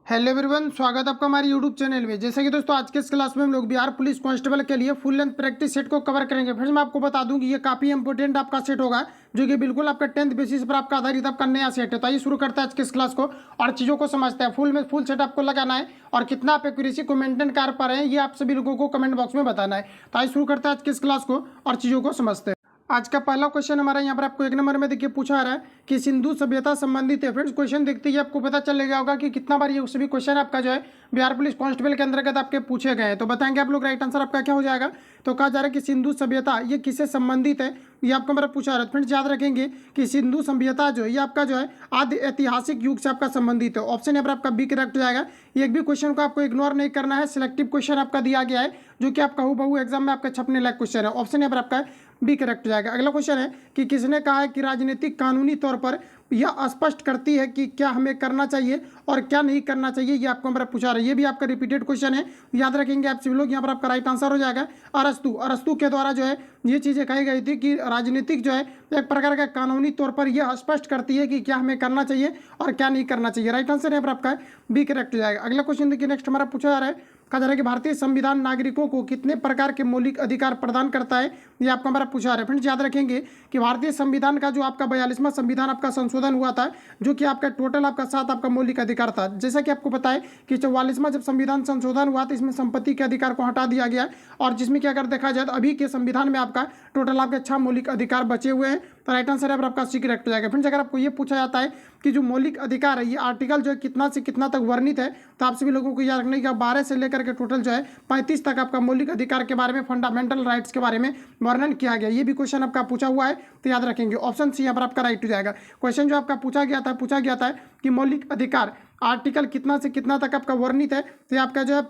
Hello everyone, स्वागत है आपका हमारे यूट्यूब चैनल में। जैसे कि दोस्तों आज के इस क्लास में हम लोग बिहार पुलिस कांस्टेबल के लिए फुल लेंथ प्रैक्टिस सेट को कवर करेंगे। फ्रेंड्स मैं आपको बता दूं कि ये काफ़ी इंपॉर्टेंट आपका सेट होगा, जो कि बिल्कुल आपका 10th बेसिस पर आपका आधारित आपका नया सेट है। तो आइए शुरू करते हैं आज के इस क्लास को और चीज़ों को समझते हैं। फुल सेट आपको लगाना है और कितना आप एक्यूरेसी को मेंटेन कर पा रहे हैं ये आप सभी लोगों को कमेंट बॉक्स में बताना है। तो आइए शुरू करते हैं आज के इस क्लास को और चीज़ों को समझते हैं। आज का पहला क्वेश्चन हमारा यहाँ पर आपको 1 नंबर में देखिए पूछा आ रहा है कि सिंधु सभ्यता संबंधित है। फ्रेंड्स क्वेश्चन देखते ही आपको पता चलेगा होगा कि कितना बार ये सभी क्वेश्चन आपका जो है बिहार पुलिस कांस्टेबल के अंतर्गत आपके पूछे गए हैं। तो बताएंगे आप लोग राइट आंसर आपका क्या हो जाएगा। तो कहा जा रहा है कि सिंधु सभ्यता ये किससे संबंधित है, ये आपको मेरा पूछा रहा है। फ्रेंड्स याद रखेंगे कि सिंधु सभ्यता जो है ये आपका जो है आदि ऐतिहासिक युग से आपका संबंधित है। ऑप्शन यहाँ पर आपका बी करेक्ट हो जाएगा। एक भी क्वेश्चन को आपको इग्नोर नहीं करना है, सिलेक्टिव क्वेश्चन आपका दिया गया है जो कि आपका हूबहू एग्जाम में आपका छपने लायक क्वेश्चन है। ऑप्शन यहाँ पर आपका बी करेक्ट हो जाएगा। अगला क्वेश्चन है कि किसने कहा है कि राजनीतिक कानूनी तौर पर यह स्पष्ट करती है कि क्या हमें करना चाहिए और क्या नहीं करना चाहिए, ये आपको हमारा पूछा रहा है। ये भी आपका रिपीटेड क्वेश्चन है, याद रखेंगे आप सभी लोग। यहाँ पर आपका राइट आंसर हो जाएगा अरस्तु के द्वारा जो है ये चीज़ें कही गई थी कि राजनीतिक जो है एक प्रकार का कानूनी तौर पर यह स्पष्ट करती है कि क्या हमें करना चाहिए और क्या नहीं करना चाहिए। राइट आंसर यहाँ पर आपका बी करेक्ट हो जाएगा। अगला क्वेश्चन देखिए नेक्स्ट हमारा पूछा जा रहा है, कहा जा रहा है कि भारतीय संविधान नागरिकों को कितने प्रकार के मौलिक अधिकार प्रदान करता है, ये आपका हमारा पूछा रहा है। फ्रेंड्स याद रखेंगे कि भारतीय संविधान का जो आपका 42वां संविधान आपका संशोधन हुआ था, जो कि आपका टोटल आपका 7 आपका मौलिक अधिकार था। जैसा कि आपको पता है कि 44वां जब संविधान संशोधन हुआ तो इसमें संपत्ति के अधिकार को हटा दिया गया और जिसमें कि अगर देखा जाए तो अभी के संविधान में आपका टोटल आपके 6 मौलिक अधिकार बचे हुए हैं। तो राइट आंसर है आपका सी करेक्ट हो जाएगा। फ्रेंड्स अगर आपको ये पूछा जाता है कि जो मौलिक अधिकार है ये आर्टिकल जो है कितना से कितना तक वर्णित है, तो आप सभी लोगों को याद रखना कि 12 से लेकर के टोटल जो है 35 तक आपका मौलिक अधिकार के बारे में, फंडामेंटल राइट्स के बारे में वर्णन किया गया। ये भी क्वेश्चन आपका पूछा हुआ है, तो याद रखेंगे ऑप्शन सी यहाँ पर आपका राइट हो जाएगा। क्वेश्चन जो आपका पूछा गया था कि मौलिक अधिकार आर्टिकल कितना से कितना तक आपका वर्णित है, तो आपका जो है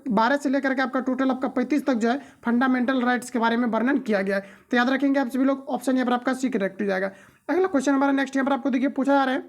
12 से लेकर के आपका टोटल आपका 35 तक जो है फंडामेंटल राइट्स के बारे में वर्णन किया गया है। तो याद रखेंगे आप सभी लोग, ऑप्शन यहाँ पर आपका सी करेक्ट हो जाएगा। अगला क्वेश्चन हमारा नेक्स्ट यहाँ पर आपको देखिए पूछा जा रहा है,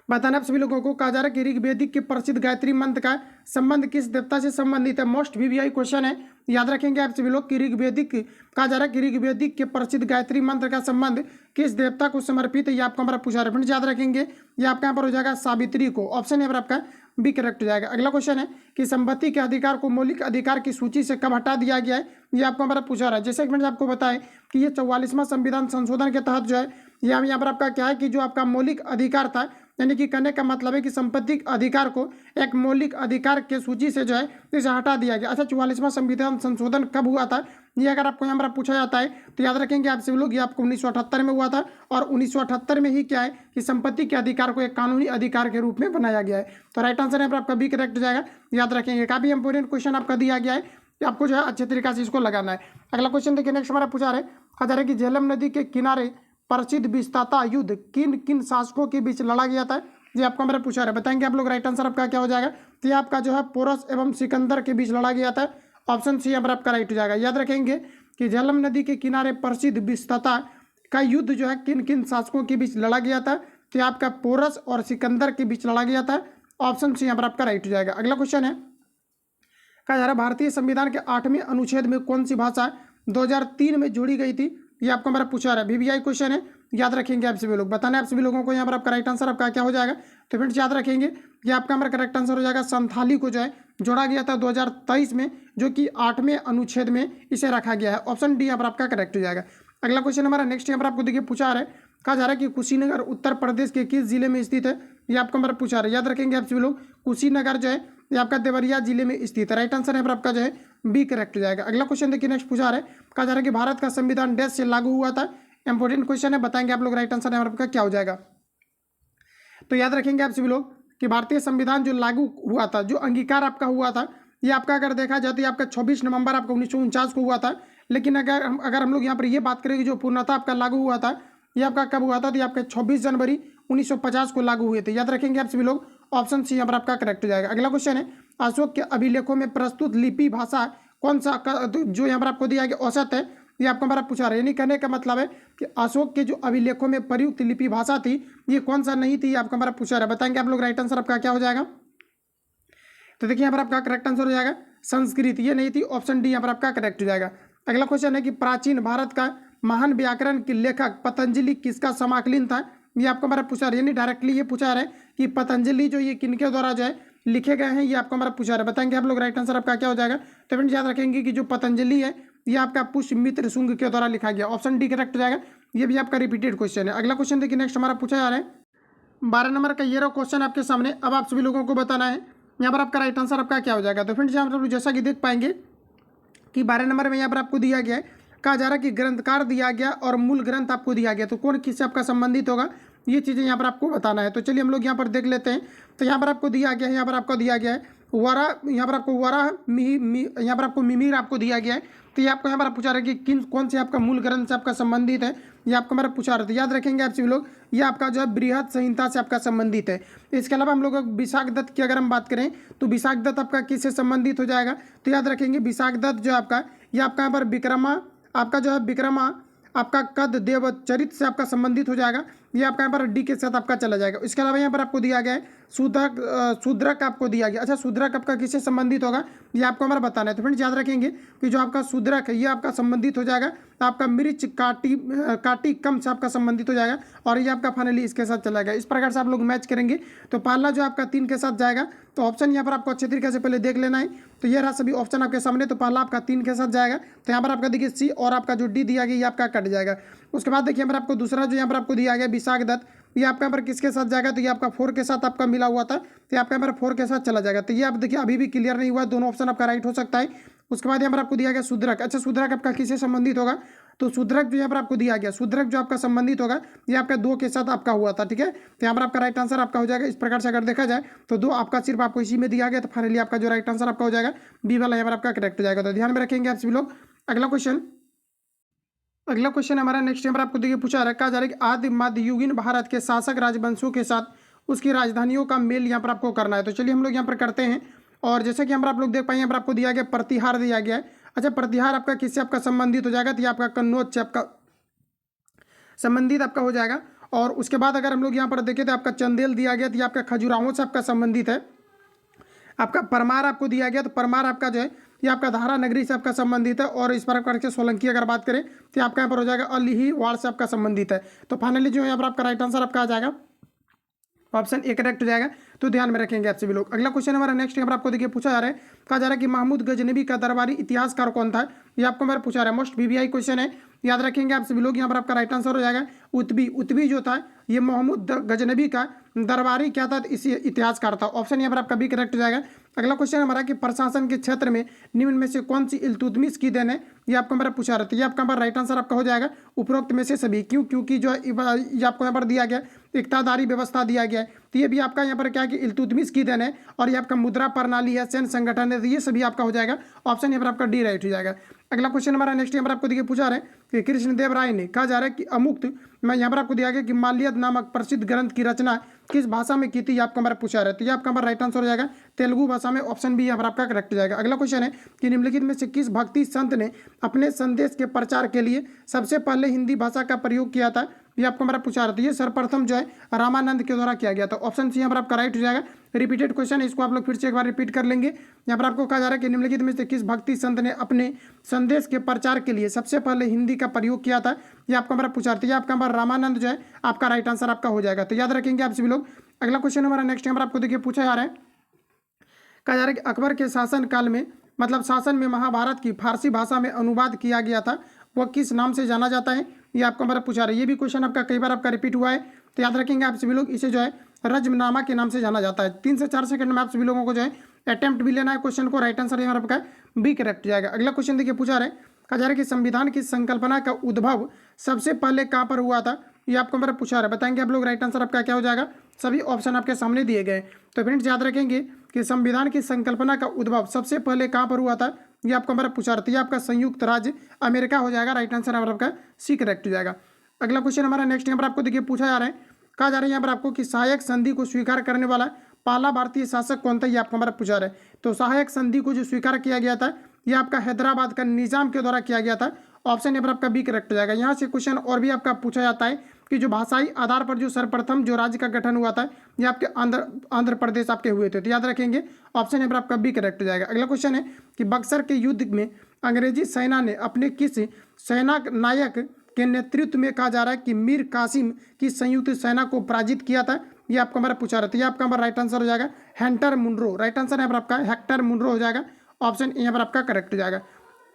बताना आप सभी लोगों को। कहा जा रहा है कि ऋग्वेदिक के प्रसिद्ध गायत्री मंत्र का संबंध किस देवता से संबंधित है। मोस्ट वीवीआई क्वेश्चन है, याद रखेंगे आप सभी लोग कि ऋग्वेदिक कहा जा रहा है कि ऋग्वेदिक के प्रसिद्ध गायत्री मंत्र का संबंध किस देवता को समर्पित है, ये आपको हमारा पूछा रहा है। याद रखेंगे ये आपका यहाँ पर हो जाएगा सावित्री को। ऑप्शन यहाँ पर आपका बी करेक्ट हो जाएगा। अगला क्वेश्चन है कि संपत्ति के अधिकार को मौलिक अधिकार की सूची से कब हटा दिया गया है, ये आपको हमारा पूछा रहा है। जैसे कि मैंने आपको बताया कि ये 44वां संविधान संशोधन के तहत जो है यहाँ पर आपका क्या है कि जो आपका मौलिक अधिकार था, यानी कि कहने का मतलब है कि संपत्ति अधिकार को एक मौलिक अधिकार के सूची से जो है इसे हटा दिया गया। अच्छा 44वां संविधान संशोधन कब हुआ था, ये अगर आपको यहाँ पर पूछा जाता है तो याद रखेंगे आप सभी लोग ये आपको 1978 में हुआ था और 1978 में ही क्या है कि संपत्ति के अधिकार को एक कानूनी अधिकार के रूप में बनाया गया है। तो राइट आंसर यहाँ पर आपका बी करेक्ट हो जाएगा। याद रखेंगे काफ़ी इंपॉर्टेंट क्वेश्चन आपका दिया गया है, आपको जो है अच्छे तरीके से इसको लगाना है। अगला क्वेश्चन देखिए नेक्स्ट हमारा पूछा रहा है, कहा जा रहा है कि झेलम नदी के किनारे प्रसिद्ध विस्ताता युद्ध किन किन शासकों के बीच लड़ा गया था, ये आपको हमारा पूछा रहा है। बताएंगे आप लोग राइट आंसर आपका क्या हो जाएगा। तो ये आपका जो है पोरस एवं सिकंदर के बीच लड़ा गया था। ऑप्शन सी यहाँ पर आपका राइट हो जाएगा। याद रखेंगे कि झेलम नदी के किनारे प्रसिद्ध विस्ताता का युद्ध जो है किन किन शासकों के बीच लड़ा गया था, तो आपका पोरस और सिकंदर के बीच लड़ा गया था। ऑप्शन सी यहाँ पर आपका राइट हो जाएगा। अगला क्वेश्चन है, कहा जा रहा है भारतीय संविधान के 8वें अनुच्छेद में कौन सी भाषा 2003 में जोड़ी गई थी, ये आपको हमारा पूछा रहा है। वीवीआई क्वेश्चन है, याद रखेंगे आप सभी लोग। बताना है आप सभी लोगों को यहाँ पर आपका राइट आंसर आपका क्या हो जाएगा। तो फ्रेंड्स याद रखेंगे कि आपका हमारा करेक्ट आंसर हो जाएगा संथाली को जो है जोड़ा गया था 2023 में, जो कि 8वें अनुच्छेद में इसे रखा गया है। ऑप्शन डी यहाँ पर आपका करेक्ट हो जाएगा। अगला क्वेश्चन हमारा नेक्स्ट यहाँ पर आपको देखिए पूछा रहा है, कहा जा रहा है कि कुशीनगर उत्तर प्रदेश के किस जिले में स्थित है, ये आपको हमारा पूछा रहा है। याद रखेंगे आप सभी लोग कुशीनगर जो है ये आपका देवरिया जिले में स्थित है। राइट आंसर यहाँ पर आपका जो है बी करेक्ट हो जाएगा। अगला क्वेश्चन देखिए नेक्स्ट पूछा रहा है, कहा जा रहा है कि भारत का संविधान डैश से लागू हुआ था। इंपॉर्टेंट क्वेश्चन है, बताएंगे आप लोग राइट आंसर यहाँ पर आपका क्या हो जाएगा। तो याद रखेंगे आप सभी लोग कि भारतीय संविधान जो लागू हुआ था, जो अंगीकार आपका हुआ था, ये आपका अगर देखा जाए तो ये आपका 26 नवंबर आपका 1949 को हुआ था। लेकिन अगर हम लोग यहाँ पर ये बात करें कि जो पूर्णतः आपका लागू हुआ था ये आपका कब हुआ था, तो ये आपका 26 जनवरी 1950 को लागू हुए थे। याद रखेंगे आप सभी लोग, ऑप्शन सी यहाँ पर आपका करेक्ट हो जाएगा। अगला क्वेश्चन है, अशोक के अभिलेखों में प्रस्तुत लिपि भाषा कौन सा जो यहाँ पर आपको दिया गया औसत है, ये आपको हमारा पूछा रहा है। यानी कहने का मतलब है कि अशोक के जो अभिलेखों में प्रयुक्त लिपि भाषा थी ये कौन सा नहीं थी, ये आपको हमारा पूछा रहा है। बताएंगे आप लोग राइट आंसर आपका क्या हो जाएगा। तो देखिए यहाँ पर आपका करेक्ट आंसर हो जाएगा संस्कृत, ये नहीं थी। ऑप्शन डी यहाँ पर आपका करेक्ट हो जाएगा। अगला क्वेश्चन है कि प्राचीन भारत का महान व्याकरण के लेखक पतंजलि किसका समाकलन था, ये आपको हमारा पूछा रहा है, यानी डायरेक्टली ये पूछा रहा है कि पतंजलि जो ये किनके द्वारा जो है लिखे गए हैं, ये आपको हमारा पूछा रहा है। बताएंगे आप लोग राइट आंसर आपका क्या हो जाएगा। तो फ्रेंड्स याद रखेंगे कि जो पतंजलि है ये आपका पुष्यमित्र शुंग के द्वारा लिखा गया, ऑप्शन डी करेक्ट हो जाएगा। ये भी आपका रिपीटेड क्वेश्चन है। अगला क्वेश्चन देखिए नेक्स्ट हमारा पूछा जा रहा है 12 नंबर का ये रहा क्वेश्चन आपके सामने। अब आप सभी लोगों को बताना है यहाँ पर आपका राइट आंसर आपका क्या हो जाएगा। तो फ्रेंड्स यहाँ पर जैसा कि देख पाएंगे कि 12 नंबर में यहाँ पर आपको दिया गया है, कहा जा रहा है कि ग्रंथकार दिया गया और मूल ग्रंथ आपको दिया गया, तो कौन किससे आपका संबंधित होगा, ये चीज़ें यहाँ पर आपको बताना है। तो चलिए हम लोग यहाँ पर देख लेते हैं। तो यहाँ पर आपको दिया गया है, यहाँ पर आपको दिया गया है वरा, यहाँ पर आपको वरा यहाँ पर आपको मिमिर आपको दिया गया है। तो ये आपको यहाँ पर पूछा रहा है कि किन कौन से आपका मूल ग्रंथ से आपका संबंधित है, ये आपको हमारा पूछा रहा था। याद रखेंगे आप सभी लोग, ये आपका जो है बृहद संहिता से आपका संबंधित है। इसके अलावा हम लोग विशाख दत्त की अगर हम बात करें तो विशाख दत्त आपका किससे संबंधित हो जाएगा। तो याद रखेंगे विशाख दत्त जो आपका ये आपका यहाँ पर विक्रमा आपका जो है विक्रमा आपका कद देव चरित से आपका संबंधित हो जाएगा। ये आपका यहाँ पर डी के साथ आपका चला जाएगा। इसके अलावा यहाँ पर आपको दिया गया है शूद्रक आपको दिया गया। अच्छा शूद्रक आपका किससे संबंधित होगा, ये आपको हमारा बताना है। तो फ्रेंड्स याद रखेंगे कि जो आपका शूद्रक है ये आपका संबंधित हो जाएगा आपका मिर्च काटी कम से आपका संबंधित हो जाएगा, और ये आपका फाइनली इसके साथ चला गया। इस प्रकार से आप लोग मैच करेंगे तो पहला जो आपका 3 के साथ जाएगा। तो ऑप्शन यहाँ पर आपको अच्छे तरीके से पहले देख लेना है। तो ये रहा सभी ऑप्शन आपके सामने। तो पहला आपका 3 के साथ जाएगा, तो यहाँ पर आपका देखिए सी और आपका जो डी दिया गया ये आपका कट जाएगा। उसके बाद देखिए यहाँ पर आपको दूसरा जो यहाँ पर आपको दिया गया विशाख दत्त, ये आपका यहाँ पर किसके साथ जाएगा, तो ये आपका 4 के साथ आपका मिला हुआ था, तो ये आपका यहाँ पर 4 के साथ चला जाएगा। तो ये आप देखिए अभी भी क्लियर नहीं हुआ, दोनों ऑप्शन आपका राइट हो सकता है। उसके बाद यहाँ पर आपको दिया गया शूद्रक। अच्छा शूद्रक आपका किससे संबंधित होगा, तो शूद्रक जो यहाँ पर आपको दिया गया शूद्रक जो आपका संबंधित होगा ये आपका 2 के साथ आपका हुआ था, ठीक है। तो यहाँ पर आपका राइट आंसर आपका हो जाएगा। इस प्रकार से अगर देखा जाए तो 2 आपका सिर्फ आपको इसी में दिया गया, तो फाइनली आपका जो राइट आंसर आपका हो जाएगा बी वाला यहाँ पर आपका करेक्ट हो जाएगा। तो ध्यान में रखेंगे आप सभी लोग। अगला क्वेश्चन हमारा नेक्स्ट यहाँ पर आपको देखिए पूछा रखा जा रहा है कि आदि मध्ययुगीन भारत के शासक राजवंशों के साथ उसकी राजधानियों का मेल यहाँ पर आपको करना है। तो चलिए हम लोग यहाँ पर करते हैं। और जैसे कि यहाँ पर आप लोग देख पाएंगे यहाँ पर आपको दिया गया प्रतिहार दिया गया है। अच्छा प्रतिहार आपका किससे आपका संबंधित हो जाएगा, तो ये आपका कन्नौज से आपका संबंधित आपका हो जाएगा। और उसके बाद अगर हम लोग यहाँ पर देखें तो आपका चंदेल दिया गया, तो ये आपका खजुराहों से आपका संबंधित है। आपका परमार आपको दिया गया, तो परमार आपका जो है ये आपका धारा नगरी से आपका संबंधित है। और इस प्रकार के सोलंकी अगर बात करें तो आपका यहाँ पर हो जाएगा अलीही वाड़ से आपका संबंधित है। तो फाइनली जो है यहाँ पर आपका राइट आंसर आपका आ जाएगा ऑप्शन ए करेक्ट हो जाएगा। तो ध्यान में रखेंगे आप सभी लोग। अगला क्वेश्चन हमारा नेक्स्ट यहाँ पर आपको देखिए पूछा जा रहा है, कहा जा रहा है कि महमूद गजनबी का दरबारी इतिहासकार कौन था, ये आपको हमारा पूछा रहा है। मोस्ट वीवीआई क्वेश्चन है, याद रखेंगे आप सभी लोग। यहाँ पर आपका राइट आंसर हो जाएगा उत्बी जो था ये महमूद गजनबी का दरबारी क्या था, इसी इतिहासकार था। ऑप्शन यहाँ पर आपका भी करेक्ट हो जाएगा। अगला क्वेश्चन हमारा कि प्रशासन के क्षेत्र में निम्न में से कौन सी इल्तुतमिश की देन है, ये आपको हमारा पूछा रहा था। ये आपका हमारा राइट आंसर आपका हो जाएगा उपरोक्त में से सभी। क्योंकि जो ये आपको यहाँ पर दिया गया इक्तादारी व्यवस्था दिया गया है, तो ये भी आपका यहाँ पर क्या है कि इल्तुतमिश की देन है। और ये आपका मुद्रा प्रणाली है, सैन्य संगठन है, तो ये सभी आपका हो जाएगा। ऑप्शन यहाँ पर आपका डी राइट हो जाएगा। अगला क्वेश्चन हमारा नेक्स्ट यहाँ पर आपको देखिए पूछा रहा है कि कृष्णदेव राय ने, कहा जा रहा है कि अमुक्त मैं यहाँ पर आपको दिया गया कि माल्यद नामक प्रसिद्ध ग्रंथ की रचना किस भाषा में की थी, ये आपका हमारा पूछा रहा है। तो ये आपका हमारा राइट आंसर हो जाएगा तेलुगु भाषा में। ऑप्शन बी यहाँ पर आपका करेक्ट हो जाएगा। अगला क्वेश्चन है कि निम्नलिखित में से किस भक्ति संत ने अपने संदेश के प्रचार के लिए सबसे पहले हिंदी भाषा का प्रयोग किया था, ये आपको हमारा पूछा रहा था। ये सर्वप्रथम जो है रामानंद के द्वारा किया गया था। ऑप्शन सी यहाँ पर आपका राइट हो जाएगा। रिपीटेड क्वेश्चन है, इसको आप लोग फिर से एक बार रिपीट कर लेंगे। यहाँ पर आपको कहा जा रहा है कि निम्नलिखित में से किस भक्ति संत ने अपने संदेश के प्रचार के लिए सबसे पहले हिंदी का प्रयोग किया था, ये आपको हमारा पूछा रहा था। ये आपका हमारा रामानंद जो है आपका राइट आंसर आपका हो जाएगा। तो याद रखेंगे आप सभी लोग। अगला क्वेश्चन हमारा नेक्स्ट यहाँ पर आपको देखिए पूछा जा रहा है, कहा जा रहा है कि अकबर के शासन काल में मतलब शासन में महाभारत की फारसी भाषा में अनुवाद किया गया था, वह किस नाम से जाना जाता है, ये आपको हमारा पूछा रहा है। ये भी क्वेश्चन आपका कई बार आपका रिपीट हुआ है, तो याद रखेंगे आप सभी लोग। इसे जो है रज्मनामा के नाम से जाना जाता है। 3 से 4 सेकंड में आप सभी लोगों को जो है अटेम्प्ट भी लेना है क्वेश्चन को। राइट आंसर यहाँ आपका बी करेक्ट हो जाएगा। अगला क्वेश्चन देखिए पूछा रहा है, कहा जा रहा है कि संविधान की संकल्पना का उद्भव सबसे पहले कहाँ पर हुआ था, ये आपको हमारा पूछा रहा है। बताएंगे आप लोग राइट आंसर आपका क्या हो जाएगा। सभी ऑप्शन आपके सामने दिए गए। तो फ्रेंड्स याद रखेंगे कि संविधान की संकल्पना का उद्भव सबसे पहले कहाँ पर हुआ था, ये आपको हमारा पूछा रहा था। ये आपका संयुक्त राज्य अमेरिका हो जाएगा। राइट आंसर हमारा आपका सी करेक्ट हो जाएगा। अगला क्वेश्चन हमारा नेक्स्ट यहाँ पर आपको देखिए पूछा जा रहा है, कहा जा रहा है यहाँ पर आपको कि सहायक संधि को स्वीकार करने वाला पहला भारतीय शासक कौन था, ये आपको हमारा पूछा रहा है। तो सहायक संधि को जो स्वीकार किया गया था ये आपका हैदराबाद का निजाम के द्वारा किया गया था। ऑप्शन यहाँ पर आपका बी करेक्ट हो जाएगा। यहाँ से क्वेश्चन और भी आपका पूछा जाता है कि जो भाषाई आधार पर जो सर्वप्रथम जो राज्य का गठन हुआ था ये आपके आंध्र प्रदेश आपके हुए थे। तो याद रखेंगे ऑप्शन यहाँ पर आपका बी करेक्ट हो जाएगा। अगला क्वेश्चन है कि बक्सर के युद्ध में अंग्रेजी सेना ने अपने किस सेना नायक के नेतृत्व में कहा जा रहा है कि मीर कासिम की संयुक्त सेना को पराजित किया था? ये आपका हमारा पूछा रहा था। ये आपका हमारा राइट आंसर हो जाएगा हेक्टर मुनरो। राइट आंसर यहाँ पर आपका हेक्टर मुनरो हो जाएगा। ऑप्शन यहाँ पर आपका करेक्ट हो जाएगा।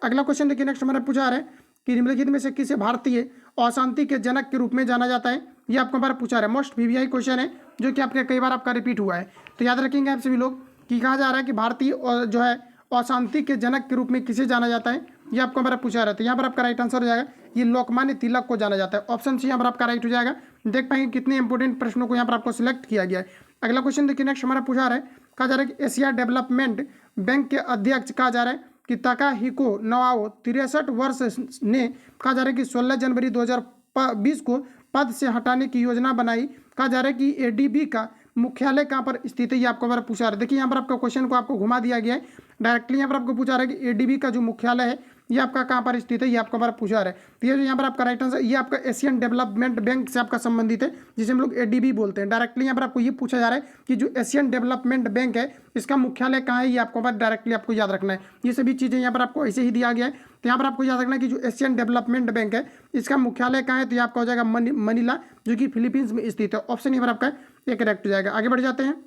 अगला क्वेश्चन देखिए, नेक्स्ट हमारा पूछा रहा है कि निम्नलिखित में से किसे भारतीय अशांति के जनक के रूप में जाना जाता है? ये आपको हमारा पूछा रहा है। मोस्ट वीवीआई क्वेश्चन है जो कि आपके कई बार आपका रिपीट हुआ है, तो याद रखेंगे आप सभी लोग कि कहा जा रहा है कि भारतीय और जो है अशांति के जनक के रूप में किसे जाना जाता है? ये आपको हमारा पूछा रहा है। यहाँ पर आपका राइट आंसर हो जाएगा ये लोकमान्य तिलक को जाना जाता है। ऑप्शन सी यहाँ पर आपका राइट हो जाएगा। देख पाएंगे कितने इंपोर्टेंट प्रश्नों को यहाँ पर आपको सिलेक्ट किया गया है। अगला क्वेश्चन देखिए, नेक्स्ट हमारा पूछा रहा है, कहा जा रहा है कि एशिया डेवलपमेंट बैंक के अध्यक्ष कहा जा रहा है कि ताकाहिको नवाओ 63 वर्ष ने कहा जा रहा है कि 16 जनवरी 2020 को पद से हटाने की योजना बनाई। कहा जा रहा है कि एडीबी का मुख्यालय कहाँ पर स्थित है? ये आपको हमारा पूछा रहा है। देखिए यहाँ पर आपका क्वेश्चन को आपको घुमा दिया गया है डायरेक्टली। यहाँ पर आपको पूछा रहा है कि एडीबी का जो मुख्यालय है ये आपका कहाँ पर स्थित है? ये आपको हमारा पूछा रहा है। तो ये जो यहाँ पर आपका राइट आंसर ये आपका एशियन डेवलपमेंट बैंक से आपका संबंधित है, जिसे हम लोग एडीबी बोलते हैं। डायरेक्टली यहाँ पर आपको ये पूछा जा रहा है कि जो एशियन डेवलपमेंट बैंक है इसका मुख्यालय कहाँ है? ये आपको बस डायरेक्टली आपको याद रखना है। ये सभी चीज़ें यहाँ पर आपको ऐसे ही दिया गया है। तो यहाँ पर आपको याद रखना है कि जो एशियन डेवलपमेंट बैंक है इसका मुख्यालय कहाँ है? तो ये आपका हो जाएगा मनीला, जो कि फिलीपींस में स्थित है। ऑप्शन यहाँ पर आपका एक करेक्ट हो जाएगा। आगे बढ़ जाते हैं।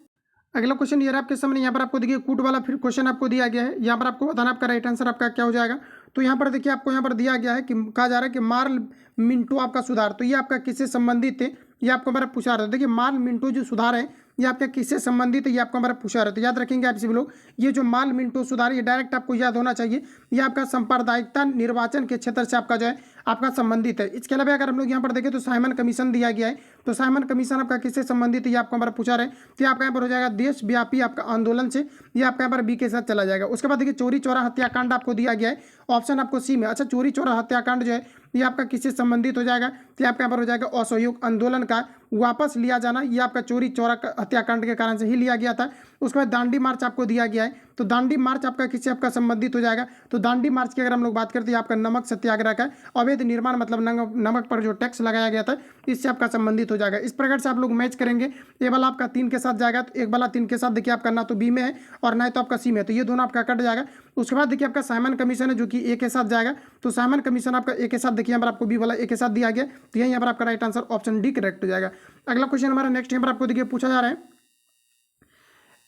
अगला क्वेश्चन ये आपके सामने, यहाँ पर आपको देखिए कूट वाला फिर क्वेश्चन आपको दिया गया है। यहाँ पर आपको बताना आपका राइट आंसर आपका क्या हो जाएगा। तो यहाँ पर देखिए आपको यहाँ पर दिया गया है कि कहा जा रहा है कि मार्ल मिंटो आपका सुधार, तो ये आपका किससे संबंधित है? ये आपको हमारा पूछा रहा है। देखिए मार्ल मिंटो जो सुधार है ये आपका किससे संबंधित है? ये आपको हमारा पूछा रहा है। तो याद रखेंगे आप सभी लोग ये जो मार्ल मिंटो सुधार ये डायरेक्ट आपको याद होना चाहिए। ये आपका सांप्रदायिकता निर्वाचन के क्षेत्र से आपका जो है आपका संबंधित है। इसके अलावा अगर हम लोग यहाँ पर देखें तो साइमन कमीशन दिया गया है। तो साइमन कमीशन आपका किससे संबंधित है? ये आपको हमारा पूछा रहा है। तो आपका यहाँ पर हो जाएगा देशव्यापी आपका आंदोलन से। ये आपका यहाँ पर बी के साथ चला जाएगा। उसके बाद देखिए चोरी चौरा हत्याकांड आपको दिया गया है। ऑप्शन आपको सी में। अच्छा, चोरी चौरा हत्याकांड जो है ये आपका किससे संबंधित हो जाएगा? तो आपका यहाँ पर हो जाएगा असहयोग आंदोलन का वापस लिया जाना। ये आपका चोरी चौरा हत्याकांड के कारण से ही लिया गया था। उसके बाद दांडी मार्च आपको दिया गया है। तो दांडी मार्च आपका किससे आपका संबंधित हो जाएगा? तो दांडी मार्च की अगर हम लोग बात करते हैं आपका नमक सत्याग्रह का अवैध निर्माण मतलब नमक पर जो टैक्स लगाया गया था इससे आपका संबंधित हो जाएगा। इस प्रकार से आप लोग मैच करेंगे। ये वाला आपका 3 के साथ जाएगा, तो एक वाला 3 के साथ देखिए आपका ना तो बी में है और ना तो आपका सी में है, तो ये दोनों आपका कट जाएगा। उसके बाद देखिए आपका साइमन कमीशन है जो कि ए के साथ जाएगा। तो साइमन कमीशन आपका ए के साथ देखिए यहाँ पर आपको बी वाला ए के साथ दिया गया। तो यहाँ पर आपका right answer option D correct हो जाएगा। अगला क्वेश्चन हमारा नेक्स्ट यहाँ पर आपको देखिए पूछा जा रहा है।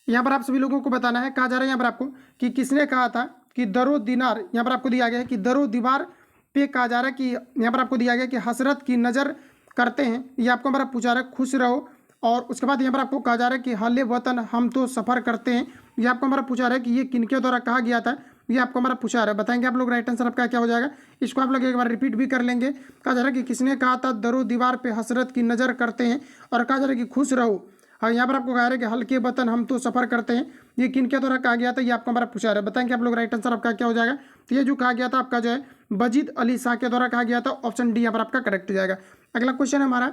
यहाँ पर आप सभी लोगों को बताना है, कहा जा रहा है यहाँ पर आपको कि किसने कहा था कि दरो दिनार, यहाँ पर आपको दिया गया है कि दरो दीवार पे कहा जा रहा है कि यहाँ पर आपको दिया गया है कि हसरत की नज़र करते हैं। ये आपको हमारा पूछा रहा है खुश रहो। और उसके बाद यहाँ पर आपको कहा जा रहा है कि हले वतन हम तो सफ़र करते हैं। ये आपको हमारा पूछा रहा है कि ये किनके द्वारा कहा गया था? ये आपको हमारा पूछा रहा है। बताएंगे आप लोग राइट आंसर आपका क्या हो जाएगा। इसको आप लोग एक बार रिपीट भी कर लेंगे। कहा जा रहा है कि किसने कहा था दरो दीवार पे हसरत की नज़र करते हैं, और कहा जा रहा है कि खुश रहो। हाँ, यहाँ पर आपको कहा रहा है कि हल्के वतन हम तो सफ़र करते हैं। ये किनके द्वारा कहा गया था? ये आपको हमारा पूछा रहा है। बताएंगे आप लोग राइट आंसर आपका क्या हो जाएगा। तो ये जो कहा गया था आपका जो है वजीद अली शाह के द्वारा कहा गया था। ऑप्शन डी यहाँ पर आपका करेक्ट हो जाएगा। अगला क्वेश्चन है हमारा,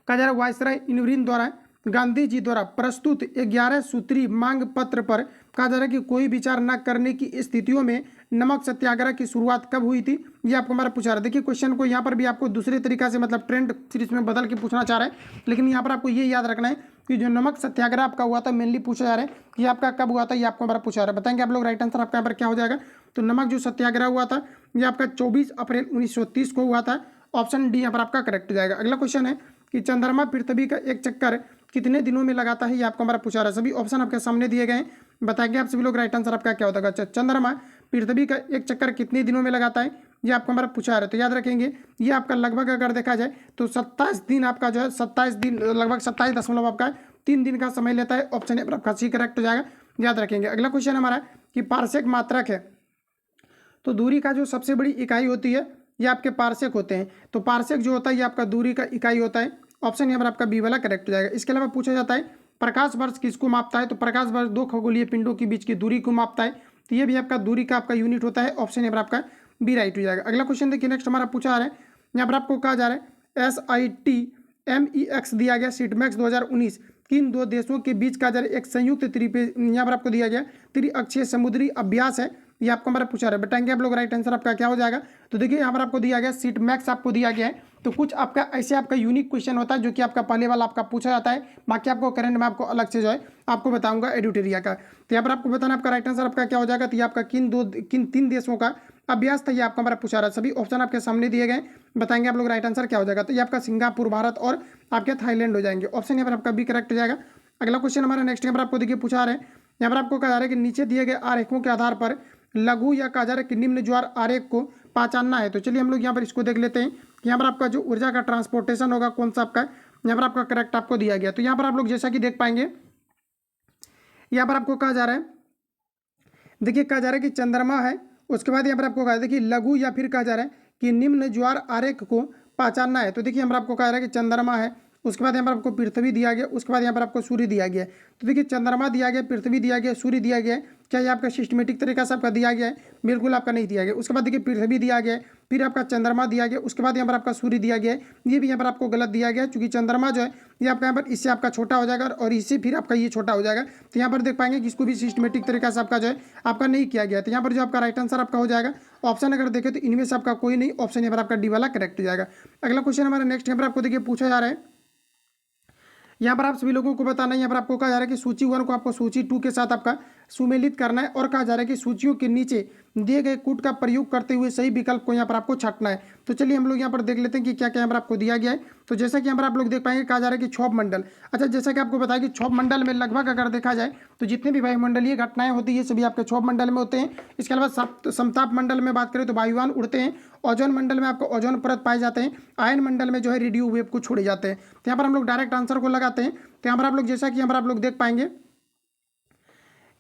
कहा जा रहा है वायसराय इरविन द्वारा गांधी जी द्वारा प्रस्तुत 11 सूत्री मांग पत्र पर कहा जा रहा है कि कोई विचार न करने की स्थितियों में नमक सत्याग्रह की शुरुआत कब हुई थी? ये आपको हमारा पूछा रहा है। देखिए क्वेश्चन को यहाँ पर भी आपको दूसरे तरीका से मतलब ट्रेंड सीरीज में बदल के पूछना चाह रहा है, लेकिन यहाँ पर आपको ये याद रखना है कि जो नमक सत्याग्रह आपका हुआ था मेनली पूछा जा रहा है कि आपका कब हुआ था। ये आपको हमारा पूछा रहा है। बताएंगे आप लोग राइट आंसर आपका यहाँ पर क्या हो जाएगा। तो नमक जो सत्याग्रह हुआ था ये आपका 24 अप्रैल 1930 को हुआ था। ऑप्शन डी यहाँ पर आपका करेक्ट हो जाएगा। अगला क्वेश्चन है कि चंद्रमा पृथ्वी का एक चक्कर कितने दिनों में लगाता है? ये आपको हमारा पूछा रहा है। सभी ऑप्शन आपके सामने दिए गए हैं। बताएंगे आप सभी लोग राइट आंसर आपका क्या होता है। अच्छा, चंद्रमा पृथ्वी का एक चक्कर कितने दिनों में लगाता है? ये आपको हमारा पूछा रहा है। तो याद रखेंगे ये आपका लगभग अगर देखा जाए तो 27 दिन आपका जो है 27 दिन लगभग 27 आपका 3 दिन का समय लेता है। ऑप्शन ए पर आपका सी करेक्ट हो जाएगा। याद रखेंगे। अगला क्वेश्चन हमारा कि पारसेक मात्रक है, तो दूरी का जो सबसे बड़ी इकाई होती है ये आपके पारसेक होते हैं। तो पारसेक जो होता है ये आपका दूरी का इकाई होता है। ऑप्शन यहाँ पर आपका बी वाला करेक्ट हो जाएगा। इसके अलावा पूछा जाता है प्रकाश वर्ष किसको मापता है? तो प्रकाश वर्ष 2 खगोलीय पिंडों के बीच की दूरी को मापता है। तो ये भी आपका दूरी का आपका यूनिट होता है। ऑप्शन यहाँ पर आपका बी राइट हो जाएगा। अगला क्वेश्चन देखिए नेक्स्ट हमारा पूछा रहा है, यहाँ पर आपको कहा जा रहा है SITMEX दिया गया सीटमैक्स 2019 किन 2 देशों के बीच का जरा एक संयुक्त यहाँ पर आपको दिया गया त्रिअक्षीय समुद्री अभ्यास है। ये आपको हमारा पूछा रहा है। बताएंगे आप लोग राइट आंसर आपका क्या हो जाएगा। तो देखिए यहाँ पर आपको दिया गया सीटमैक्स आपको दिया गया है। तो कुछ आपका ऐसे आपका यूनिक क्वेश्चन होता है जो कि आपका पहले वाला आपका पूछा जाता है। बाकी आपको करंट में आपको अलग से जो है आपको बताऊंगा एडिटोरिया का। तो यहाँ पर आपको बताना आपका राइट आंसर आपका क्या हो जाएगा। तो ये आपका किन 3 देशों का अभ्यास था, ये आपका हमारा पूछा रहा है। सभी ऑप्शन आपके सामने दिए गए, बताएंगे आप लोग राइट आंसर क्या हो जाएगा। तो ये आपका सिंगापुर, भारत और आपके थाईलैंड हो जाएंगे। ऑप्शन यहाँ पर आपका बी करेक्ट हो जाएगा। अगला क्वेश्चन हमारा नेक्स्ट यहाँ पर आपको देखिए पूछा रहे हैं, यहाँ पर आपको कहा जा रहा है कि नीचे दिए गए आरेखों के आधार पर लघु या कहा जा रहा है कि निम्न ज्वार आरेख को पहचानना है। तो चलिए हम लोग यहाँ पर इसको देख लेते हैं। यहाँ पर आपका जो ऊर्जा का ट्रांसपोर्टेशन होगा कौन सा आपका, यहाँ पर आपका करेक्ट आपको दिया गया। तो यहाँ पर आप लोग जैसा कि देख पाएंगे, यहाँ पर आपको कहा जा रहा है, देखिए कहा जा रहा है कि चंद्रमा है, उसके बाद यहाँ पर आपको कहा देखिए लघु या फिर कहा जा रहा है कि निम्न ज्वार आरेख को पहचानना है। तो देखिए यहाँ पर आपको कहा जा रहा है कि चंद्रमा है, उसके बाद यहाँ पर आपको पृथ्वी दिया गया, उसके बाद यहाँ पर आपको सूर्य दिया गया है। तो देखिए चंद्रमा दिया गया, पृथ्वी दिया गया, सूर्य दिया गया है। क्या ये आपका सिस्टमेटिक तरीका से आपका दिया गया है? बिल्कुल आपका नहीं दिया गया। उसके बाद देखिए पृथ्वी दिया गया है, फिर आपका चंद्रमा दिया गया, उसके बाद यहाँ पर आपका सूर्य दिया गया है। ये भी यहाँ पर आपको गलत दिया गया है, क्योंकि चंद्रमा जो है ये आपका यहाँ पर इससे आपका छोटा हो जाएगा और इससे फिर आपका ये छोटा हो जाएगा। तो यहाँ पर देख पाएंगे कि इसको भी सिस्टमेटिक तरीका से आपका जो है आपका नहीं किया गया। तो यहाँ पर जो आपका राइट आंसर आपका हो जाएगा, ऑप्शन अगर देखें तो इनमें से आपका कोई नहीं, ऑप्शन यहाँ पर आपका डी वाला करेक्ट हो जाएगा। अगला क्वेश्चन हमारा नेक्स्ट यहाँ पर आपको देखिए पूछा जा रहा है, यहाँ पर आप सभी लोगों को बताना है, यहाँ पर आपको कहा जा रहा है कि सूची 1 को आपको सूची 2 के साथ आपका सुमेलित करना है, और कहा जा रहा है कि सूचियों के नीचे दिए गए कूट का प्रयोग करते हुए सही विकल्प को यहाँ पर आपको छांटना है। तो चलिए हम लोग यहाँ पर देख लेते हैं कि क्या क्या यहाँ पर आपको दिया गया है। तो जैसा कि यहाँ पर आप लोग देख पाएंगे, कहा जा रहा है कि क्षोभ मंडल। अच्छा, जैसा कि आपको बताया कि क्षोभ मंडल में लगभग अगर देखा जाए तो जितने भी वायुमंडलीय घटनाएं होती है सभी आपके क्षोभ मंडल में होते हैं। इसके अलावा समताप मंडल में बात करें तो वायुयान उड़ते हैं, ओजोन मंडल में आपको ओजोन परत पाए जाते हैं, आयन मंडल में जो है रेडियो वेव को छोड़े जाते हैं। तो यहाँ पर हम लोग डायरेक्ट आंसर को लगाते हैं। तो यहाँ पर आप लोग जैसा कि यहाँ पर आप लोग देख पाएंगे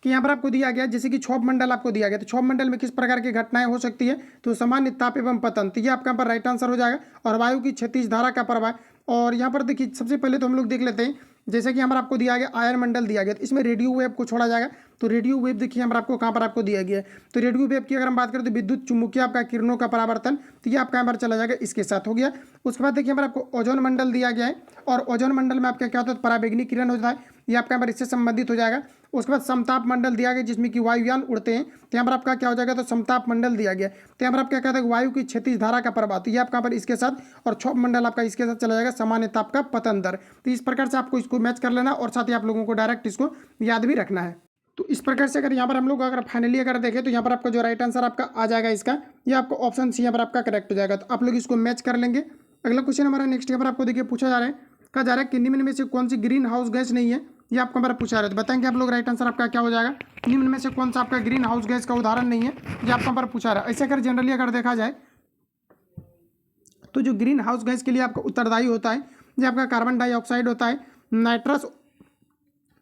कि यहाँ पर आपको दिया गया जैसे कि क्षोभ मंडल आपको दिया गया। तो क्षोभ मंडल में किस प्रकार की घटनाएं हो सकती है? तो सामान्य ताप एवं पतन, तो ये आपका यहाँ पर राइट आंसर हो जाएगा। और वायु की क्षैतिज धारा का प्रवाह, और यहाँ पर देखिए सबसे पहले तो हम लोग देख लेते हैं, जैसे कि यहाँ पर आपको दिया गया आयन मंडल दिया गया, तो इसमें रेडियो वेव को छोड़ा जाएगा। तो रेडियो वेव देखिए यहाँ पर आपको कहाँ पर आपको दिया गया है। तो रेडियो वेव की अगर हम बात करें तो विद्युत चुम्बकीय आपका किरणों का परावर्तन, तो ये आपका यहाँ पर चला जाएगा, इसके साथ हो गया। उसके बाद देखिए यहाँ पर आपको ओजोन मंडल दिया गया है, और ओजोन मंडल में आपका क्या होता है? पराबैंगनी किरण होता है, ये आपका यहाँ पर इससे संबंधित हो जाएगा। उसके बाद समताप मंडल दिया गया जिसमें कि वायुयान उड़ते हैं, तो यहाँ पर आपका क्या हो जाएगा? तो समताप मंडल दिया गया। तो यहाँ पर आप क्या कहते हैं? वायु की क्षैतिज धारा का प्रवाह, तो ये आपका यहाँ पर इसके साथ, और क्षोभ मंडल आपका इसके साथ चला जाएगा सामान्य ताप का पतन दर। तो इस प्रकार से आपको इसको मैच कर लेना, और साथ ही आप लोगों को डायरेक्ट इसको याद भी रखना है। तो इस प्रकार से अगर यहाँ पर हम लोग अगर फाइनली अगर देखें तो यहाँ पर आपका जो राइट आंसर आपका आ जाएगा इसका, ये आपको ऑप्शन सी यहाँ पर आपका करेक्ट हो जाएगा। तो आप लोग इसको मैच कर लेंगे। अगला क्वेश्चन हमारा नेक्स्ट यहाँ पर आपको देखिए पूछा जा रहा है, कहा जा रहा है कि निम्न में से कौन सी ग्रीन हाउस गैस नहीं है? ये आपको हमारा पूछा रहा है, तो बताएंगे आप लोग राइट आंसर आपका क्या हो जाएगा। निम्न में से कौन सा आपका ग्रीन हाउस गैस का उदाहरण नहीं है, ये आपको हमारा पूछा रहा है। ऐसे अगर जनरली अगर देखा जाए तो जो ग्रीन हाउस गैस के लिए आपका उत्तरदायी होता है, ये आपका कार्बन डाइऑक्साइड होता है, नाइट्रस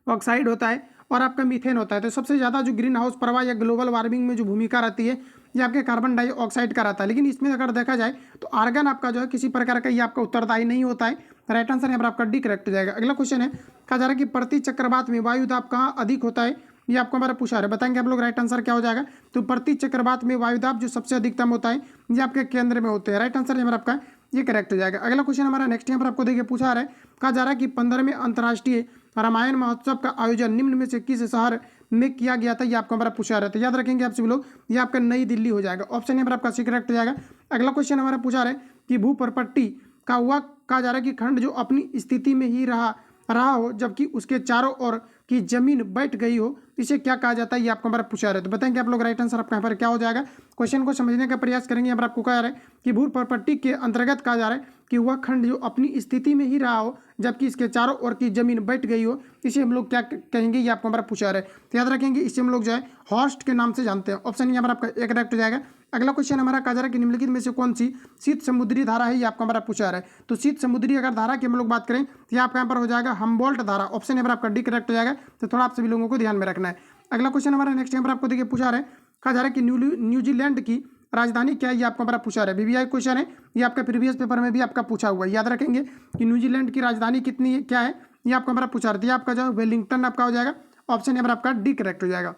ऑक्साइड होता है, और आपका मीथेन होता है। तो सबसे ज़्यादा जो ग्रीन हाउस प्रभाव या ग्लोबल वार्मिंग में जो भूमिका रहती है ये आपके कार्बन डाइऑक्साइड का रहता है। लेकिन इसमें अगर देखा जाए तो आर्गन आपका जो है किसी प्रकार का ये आपका उत्तरदायी नहीं होता है। राइट आंसर यहाँ पर आपका डी करेक्ट हो जाएगा। अगला क्वेश्चन है, कहा जा रहा है कि प्रति चक्रवात में वायु दाब कहाँ अधिक होता है? ये आपको हमारा पूछा रहा है, बताएंगे आप लोग राइट आंसर क्या हो जाएगा। तो प्रति चक्रवात में वायुदाब जो सबसे अधिकतम होता है ये आपके केंद्र में होते हैं। राइट आंसर यहाँ पर आपका ये करेक्ट हो जाएगा। अगला क्वेश्चन हमारा नेक्स्ट यहाँ पर आपको देखिए पूछा रहा है, कहा जा रहा है कि 15वें अंतर्राष्ट्रीय रामायण महोत्सव का आयोजन निम्न में से किस शहर में किया गया था? ये आपको हमारा पूछा रहा है। याद रखेंगे आप सभी लोग, ये आपका नई दिल्ली हो जाएगा। ऑप्शन यहाँ पर आपका सी करेक्ट हो जाएगा। अगला क्वेश्चन हमारा पूछा रहा है कि भू परपट्टी का हुआ कहा जा रहा है कि खंड जो अपनी स्थिति में ही रहा हो जबकि उसके चारों ओर की जमीन बैठ गई हो, इसे क्या कहा जाता है? ये आपको हमारा पूछा रहा है। तो बताएंगे आप लोग राइट आंसर आपका यहाँ पर क्या हो जाएगा। क्वेश्चन को समझने का प्रयास करेंगे। यहाँ पर आपको कहा जा रहा है कि भू परपट्टी के अंतर्गत कहा जा रहा है कि वह खंड जो अपनी स्थिति में ही रहा हो जबकि इसके चारों ओर की जमीन बैठ गई हो, इसे हम लोग क्या कहेंगे? ये आपको हमारा पूछा रहा है। तो याद रखेंगे इसे हम लोग जो है हॉर्स्ट के नाम से जानते हैं। ऑप्शन यहाँ पर आपका एक करेक्ट हो जाएगा। अगला क्वेश्चन हमारा कहा जा रहा है कि निम्नलिखित में से कौन सी शीत समुद्री धारा है? ये आपको हमारा पूछा रहा है। तो शीत समुद्री अगर धारा की हम लोग बात करें तो ये आपका यहाँ पर हो जाएगा हम्बोल्ट धारा। ऑप्शन यहाँ पर आपका डी करेक्ट हो जाएगा। तो थोड़ा आप सभी लोगों को ध्यान में रखना है। अगला क्वेश्चन हमारा नेक्स्ट यहाँ पर आपको देखिए पूछा रहा है, कहा जा रहा है कि न्यूजीलैंड की राजधानी क्या है? ये आपको हमारा पूछा रहा है। वीवीआई क्वेश्चन है, ये आपका प्रीवियस पेपर में भी आपका पूछा हुआ है। याद रखेंगे कि न्यूजीलैंड की राजधानी कितनी है, क्या है, ये आपको हमारा पूछा रहा है। आपका जो वेलिंगटन आपका हो जाएगा। ऑप्शन यहाँ पर आपका डी करेक्ट हो जाएगा।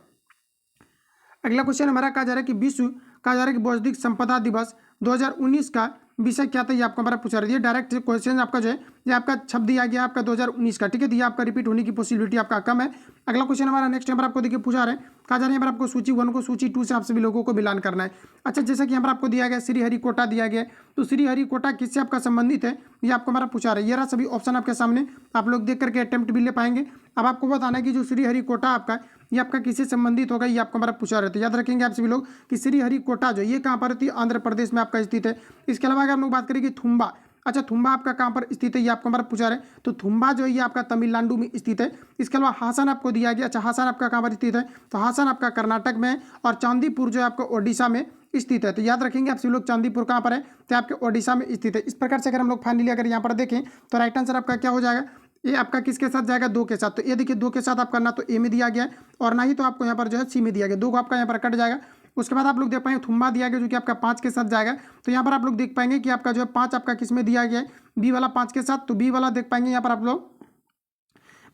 अगला क्वेश्चन हमारा कहा जा रहा है कि विश्व कहा जा रहा है कि बौद्धिक संपदा दिवस 2019 का विषय क्या था? ये आपको हमारा पूछा रहा है। ये डायरेक्ट क्वेश्चन आपका जो है ये आपका छप दिया गया आपका 2019 का, ठीक है। तो ये आपका रिपीट होने की पॉसिबिलिटी आपका कम है। अगला क्वेश्चन हमारा नेक्स्ट यहाँ पर आपको देखिए पूछा रहे, कहा जा रहा है यहाँ पर आपको सूची 1 को सूची 2 से आप सभी लोगों को मिलान करना है। अच्छा, जैसा कि यहाँ पर आपको दिया गया श्रीहरिकोटा दिया गया, तो श्रीहरिकोटा किससे आपका संबंधित है ये आपको हमारा पूछा रहा है। ये रहा सभी ऑप्शन आपके सामने, आप लोग देख करके अटेम्प्ट भी ले पाएंगे। अब आपको बताना है कि जो श्रीहरिकोटा आपका ये आपका किससे संबंधित होगा, ये आपको हमारा पूछा रहता है। याद रखेंगे आप सभी लोग कि श्रीहरिकोटा जो ये कहाँ पर होती है, आंध्र प्रदेश में आपका स्थित है। इसके अलावा अगर हम लोग बात करें कि थुम्बा, अच्छा थुम्बा आपका कहाँ पर स्थित है ये आपको हमारा पूछा रहे, तो थुम्बा जो है ये आपका तमिलनाडु में स्थित है। इसके अलावा हासन आपको दिया गया, अच्छा हासन आपका कहाँ पर स्थित है, तो हासन आपका कर्नाटक में है, और चांदीपुर जो है आपको ओडिशा में स्थित है। तो याद रखेंगे आप सभी लोग चांदीपुर कहाँ पर है, तो आपके ओडिशा में स्थित है। इस प्रकार से अगर हम लोग फाइनली अगर यहाँ पर देखें तो राइट आंसर आपका क्या हो जाएगा, ये आपका किसके साथ जाएगा, 2 के साथ। तो ये देखिए 2 के साथ आपका ना तो ए में दिया गया है और ना ही तो आपको यहाँ पर जो है सी में दिया गया, 2 को आपका यहाँ पर कट जाएगा। उसके बाद आप लोग देख पाएंगे थुम्बा दिया गया जो कि आपका 5 के साथ जाएगा। तो यहाँ पर आप लोग देख पाएंगे कि आपका जो है 5 आपका किस में दिया गया है, बी वाला 5 के साथ। तो बी वाला देख पाएंगे यहाँ पर आप लोग,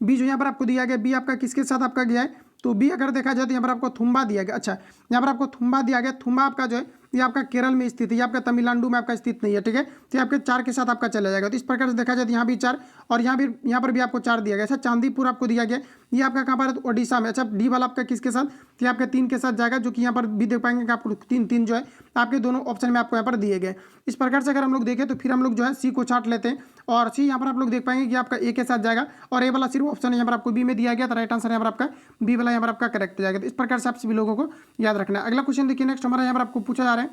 बी जो यहाँ पर आपको दिया गया, बी आपका किसके साथ आपका गया है, तो बी अगर देखा जाए तो यहाँ पर आपको थुम्बा दिया गया। अच्छा, यहाँ पर आपको थुम्बा दिया गया, थुम्बा आपका जो है ये आपका केरल में स्थित है, ये आपका तमिलनाडु में आपका स्थित नहीं है, ठीक है। तो ये आपके 4 के साथ आपका चला जाएगा। तो इस प्रकार से देखा जाए तो यहाँ भी 4 और यहाँ पर भी आपको 4 दिया गया। अच्छा, चांदीपुर आपको दिया गया, ये आपका कहाँ पर है, तो ओडिशा में। अच्छा, डी वाला आपका किसके साथ, तो ये आपके 3 के साथ जाएगा, जो कि यहाँ पर भी देख पाएंगे कि आपको 3 जो है आपके दोनों ऑप्शन में आपको यहाँ पर दिए गए। इस प्रकार से अगर हम लोग देखें तो फिर हम लोग जो है सी को छाट लेते हैं, और सी यहाँ पर आप लोग देख पाएंगे कि आपका ए के साथ जाएगा, और ए वाला सिर्फ ऑप्शन यहाँ पर आपको बी में दिया गया। तो राइट आंसर यहाँ पर आपका बी वाला यहाँ पर आपका करेक्ट जाएगा। तो इस प्रकार से आप सभी लोगों को याद रखना है। अगला क्वेश्चन देखिए नेक्स्ट हमारा यहाँ पर आपको पूछा जा रहा है,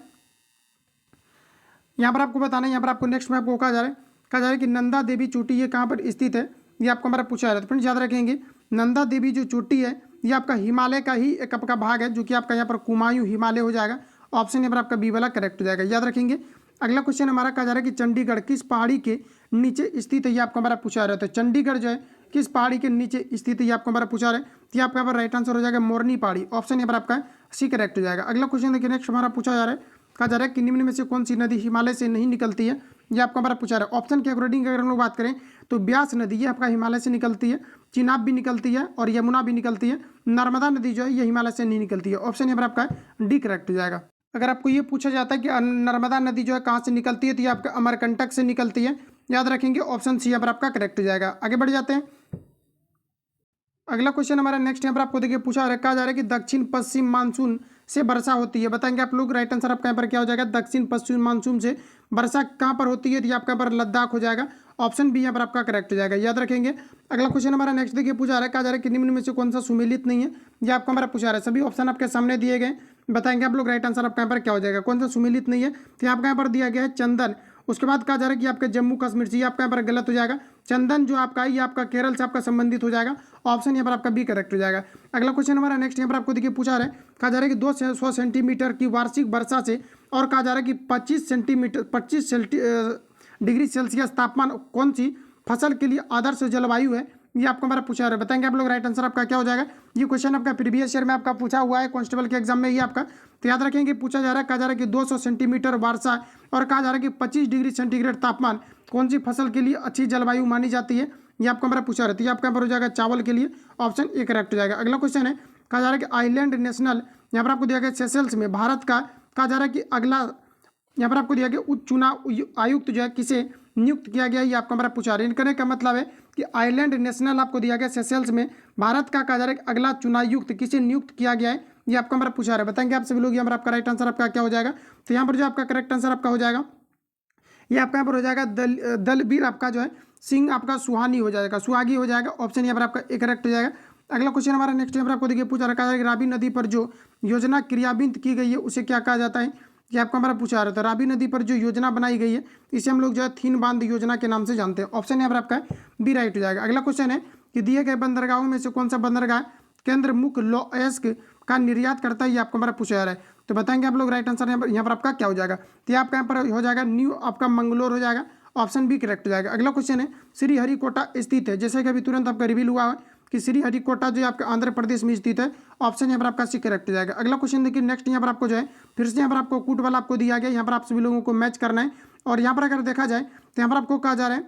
यहाँ पर आपको बताना है, यहाँ पर आपको नेक्स्ट में आपको कहा जा रहा है कि नंदा देवी चोटी ये कहाँ पर स्थित है, ये आपको हमारा पूछा जा रहा है। तो फ्रेंड्स याद रखेंगे नंदा देवी जो चोटी है ये आपका हिमालय का ही एक आपका भाग है, जो कि आपका यहाँ पर कुमायूं हिमालय हो जाएगा। ऑप्शन यहाँ पर आपका बी वाला करेक्ट हो जाएगा, याद रखेंगे। अगला क्वेश्चन हमारा कहा जा रहा है कि चंडीगढ़ किस पहाड़ी के नीचे स्थित है, ये आपको हमारा पूछा जा रहा है। तो चंडीगढ़ जो है किस पहाड़ी के नीचे स्थित है ये आपको हमारा पूछा रहा है। तो आपका यहाँ पर राइट आंसर हो जाएगा मोरनी पहाड़ी, ऑप्शन यहाँ पर आपका सी करेक्ट हो जाएगा। अगला क्वेश्चन देखिए नेक्स्ट हमारा पूछा जा रहा है, कहा जा रहा है कि निम्न में से कौन सी नदी हिमालय से नहीं निकलती है, ये आपको हमारा पूछा रहा है। ऑप्शन के अकॉर्डिंग अगर हम लोग बात करें तो ब्यास नदी ये आपका हिमालय से निकलती है, चिनाब भी निकलती है और यमुना भी निकलती है। नर्मदा नदी जो है ये हिमालय से नहीं निकलती है, ऑप्शन यहाँ पर आपका डी करेक्ट हो जाएगा। अगर आपको ये पूछा जाता है कि नर्मदा नदी जो है कहाँ से निकलती है, तो ये आपका अमरकंटक से निकलती है, याद रखेंगे ऑप्शन सी यहाँ पर आपका करेक्ट हो जाएगा। आगे बढ़ जाते हैं। अगला क्वेश्चन हमारा नेक्स्ट यहाँ पर आपको देखिए पूछा रखा जा रहा है कि दक्षिण पश्चिम मानसून से वर्षा होती है, बताएंगे आप लोग। राइट आंसर आपका यहाँ पर क्या हो जाएगा, दक्षिण पश्चिम मानसून से वर्षा कहाँ पर होती है, तो ये आपका यहाँ पर लद्दाख हो जाएगा, ऑप्शन बी यहाँ पर आपका करेक्ट हो जाएगा, याद रखेंगे। अगला क्वेश्चन हमारा नेक्स्ट देखिए पूछा रहा है, कहा जा रहा है कि निम्न में से कौन सा सुमेलित नहीं है, ये आपका हमारा पूछा रहा है। सभी ऑप्शन आपके सामने दिए गए, बताएंगे आप लोग राइट आंसर आपका यहाँ पर क्या हो जाएगा, कौन सा सुमेलित नहीं है। तो आपका यहाँ पर दिया गया है चंदन। उसके बाद कहा जा रहा है कि आपके जम्मू कश्मीर से, ये आपका यहाँ पर गलत हो जाएगा। चंदन जो आपका है ये आपका केरल से आपका संबंधित हो जाएगा, ऑप्शन यहाँ पर आपका बी करेक्ट हो जाएगा। अगला क्वेश्चन हमारा नेक्स्ट यहाँ पर आपको देखिए पूछा रहा है, कहा जा रहा है कि 200 सेंटीमीटर की वार्षिक वर्षा से, और कहा जा रहा है कि 25 डिग्री सेल्सियस तापमान कौन सी फसल के लिए आदर्श जलवायु है, ये आपको हमारा पूछा रहा है, बताएंगे आप लोग राइट आंसर आपका क्या हो जाएगा। ये क्वेश्चन आपका प्रीवियस ईयर में आपका पूछा हुआ है कांस्टेबल के एग्जाम में, ये आपका तो याद रखेंगे पूछा जा रहा है। कहा जा रहा है कि 200 सेंटीमीटर वर्षा और कहा जा रहा है कि 25 डिग्री सेंटीग्रेड तापमान कौन सी फसल के लिए अच्छी जलवायु मानी जाती है, ये आपको हमारा पूछा रहता है। आपका यहाँ पर हो जाएगा चावल के लिए, ऑप्शन ए करेक्ट हो जाएगा। अगला क्वेश्चन है, कहा जा रहा है कि आइलैंड नेशनल, यहाँ पर आपको दिया गया सेशेल्स में भारत का, कहा जा रहा है कि अगला यहाँ पर आपको दिया गया उच्च चुनाव आयुक्त जो है किसे नियुक्त किया गया, ये आपको हमारा पूछा रहे हैं। कहने का मतलब है कि आइलैंड नेशनल आपको दिया गया सेशेल्स में भारत का, कहा जा रहा है कि अगला चुनायुक्त किसे नियुक्त किया गया है, ये आपको हमारा पूछा रहा है, बताएंगे आप सभी लोग। यहाँ पर आपका राइट आंसर आपका क्या हो जाएगा, तो यहाँ पर जो आपका करेक्ट आंसर आपका हो जाएगा, ये आपका यहाँ पर हो जाएगा दलबीर आपका जो है सिंह आपका सुहानी हो जाएगा, सुहागी हो जाएगा, ऑप्शन यहाँ पर आपका ए करेक्ट हो जाएगा। अगला क्वेश्चन हमारा नेक्स्ट यहाँ पर आपको देखिए पूछा रखा है कि रावी नदी पर जो योजना क्रियान्वित की गई है उसे क्या कहा जाता है, ये आपको हमारा पूछा रहा था। रावी नदी पर जो योजना बनाई गई है इसे हम लोग जो है थीन बांध योजना के नाम से जानते हैं, ऑप्शन यहाँ पर आपका बी राइट हो जाएगा। अगला क्वेश्चन है कि दिए गए बंदरगाहों में से कौन सा बंदरगाह केंद्र मुख्य लौह का निर्यात करता है, ये आपको हमारा पूछा जा रहा है, तो बताएंगे आप लोग राइट आंसर यहाँ पर आपका क्या हो जाएगा। तो ये आपका यहाँ पर हो जाएगा न्यू आपका मंगलोर हो जाएगा, ऑप्शन बी करेक्ट हो जाएगा। अगला क्वेश्चन है श्रीहरिकोटा स्थित है, जैसे कि अभी तुरंत आपका रिवील हुआ है कि श्रीहरिकोटा जो आपका आंध्र प्रदेश में स्थित है, ऑप्शन यहाँ पर आपका सी करेक्ट हो जाएगा। अगला क्वेश्चन देखिए नेक्स्ट यहाँ पर आपको जो है फिर से यहाँ पर आपको कूट वाला आपको दिया गया, यहाँ पर आप सभी लोगों को मैच करना है। और यहाँ पर अगर देखा जाए तो यहाँ पर आपको कहा जा रहा है,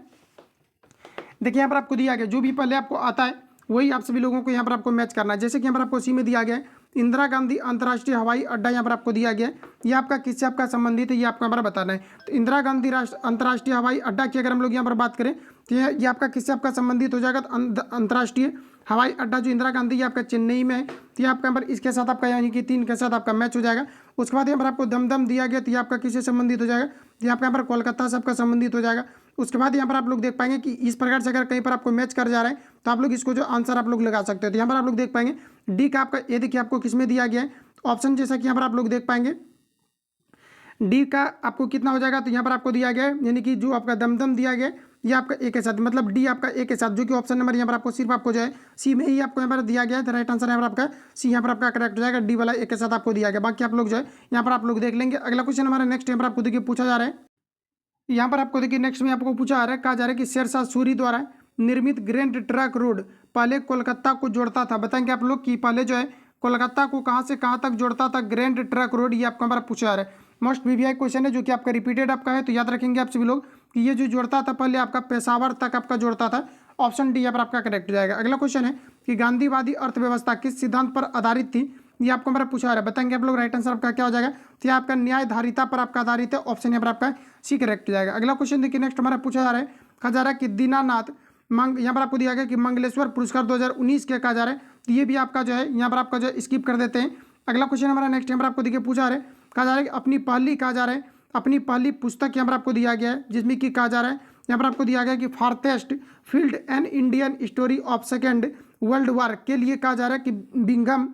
देखिए यहाँ पर आपको दिया गया जो भी पहले आपको आता है वही आप सभी लोगों को यहाँ पर आपको मैच करना है। जैसे कि यहाँ पर आपको सी में दिया गया है इंदिरा गांधी अंतर्राष्ट्रीय हवाई अड्डा, यहाँ पर आपको दिया गया है, ये आपका किससे आपका संबंधित है, ये आपको यहाँ पर बताना है। तो इंदिरा गांधी अंतर्राष्ट्रीय हवाई अड्डा की अगर हम लोग यहाँ पर बात करें तो ये आपका किससे आपका संबंधित हो जाएगा, तो अंतर्राष्ट्रीय हवाई अड्डा जो इंदिरा गांधी आपका चेन्नई में है, तो ये आपका नंबर इसके साथ आपका यानी कि 3 के साथ आपका मैच हो जाएगा। उसके बाद यहाँ पर आपको दमदम दिया गया, तो ये आपका किससे संबंधित हो जाएगा, तो यहाँ पर यहाँ पर कोलकाता से आपका संबंधित हो जाएगा। उसके बाद यहाँ पर आप लोग देख पाएंगे कि इस प्रकार से अगर कहीं पर आपको मैच कर जा रहा है तो आप लोग इसको जो आंसर आप लोग लगा सकते हो। तो यहाँ पर आप लोग देख पाएंगे डी का आपका ये देखिए आपको किसमें दिया गया है ऑप्शन, जैसा कि यहाँ पर आप लोग देख पाएंगे डी का आपको कितना हो जाएगा, तो यहाँ पर आपको दिया गया है यानी कि जो आपका दमदम दिया गया है ये आपका ए के साथ, मतलब डी आपका ए के साथ, जो कि ऑप्शन नंबर यहाँ पर आपको सिर्फ आपको जो है सी में ही आपको यहाँ पर दिया गया है। राइट आंसर यहाँ पर आपका सी यहाँ पर आपका करेक्ट हो जाएगा, डी वाला ए के साथ आपको दिया गया। बाकी आप लोग जो है यहाँ पर आप लोग देख लेंगे। अगला क्वेश्चन हमारा नेक्स्ट यहाँ पर आपको देखिए पूछा जा रहा है, यहाँ पर आपको देखिए नेक्स्ट में आपको पूछा जा रहा है, कहा जा रहा है कि शेरशाह सूरी द्वारा निर्मित ग्रैंड ट्रंक रोड पहले कोलकाता को जोड़ता था। बताएंगे आप लोग कि पहले जो है कोलकाता को कहाँ से कहाँ तक जोड़ता था ग्रैंड ट्रंक रोड, ये आपको हमारा पूछा जा रहा है। मोस्ट वीवीआई क्वेश्चन है जो कि आपका रिपीटेड आपका है, तो याद रखेंगे आप सभी लोग कि ये जो जोड़ता था पहले आपका पेशावर तक आपका जोड़ता था। ऑप्शन डी यहाँ पर आपका करेक्ट हो जाएगा। अगला क्वेश्चन है कि गांधीवादी अर्थव्यवस्था किस सिद्धांत पर आधारित थी, ये आपको हमारा पूछा रहा है। बताएंगे आप लोग राइट आंसर आपका क्या हो जाएगा, तो ये आपका न्यायधारिता पर आपका आधारित है। ऑप्शन यहाँ पर आपका सी करेक्ट हो जाएगा। अगला क्वेश्चन देखिए नेक्स्ट हमारा पूछा जा रहा है, कहा जा रहा है कि दीनानाथ यहाँ पर आपको दिया गया कि मंगलेश्वर पुरस्कार 2019 के कहा जा रहा है, तो ये भी आपका जो है यहाँ पर आपका जो स्किप कर देते हैं। अगला क्वेश्चन हमारा नेक्स्ट यहाँ पर आपको देखिए पूछा रहा है, कहा जा रहा है कि अपनी पहली कहा जा रहा है अपनी पहली पुस्तक यहाँ पर आपको दिया गया है, जिसमें कि कहा जा रहा है यहाँ पर आपको दिया गया कि farthest field and Indian story of second world war के लिए कहा जा रहा है कि बिंघम,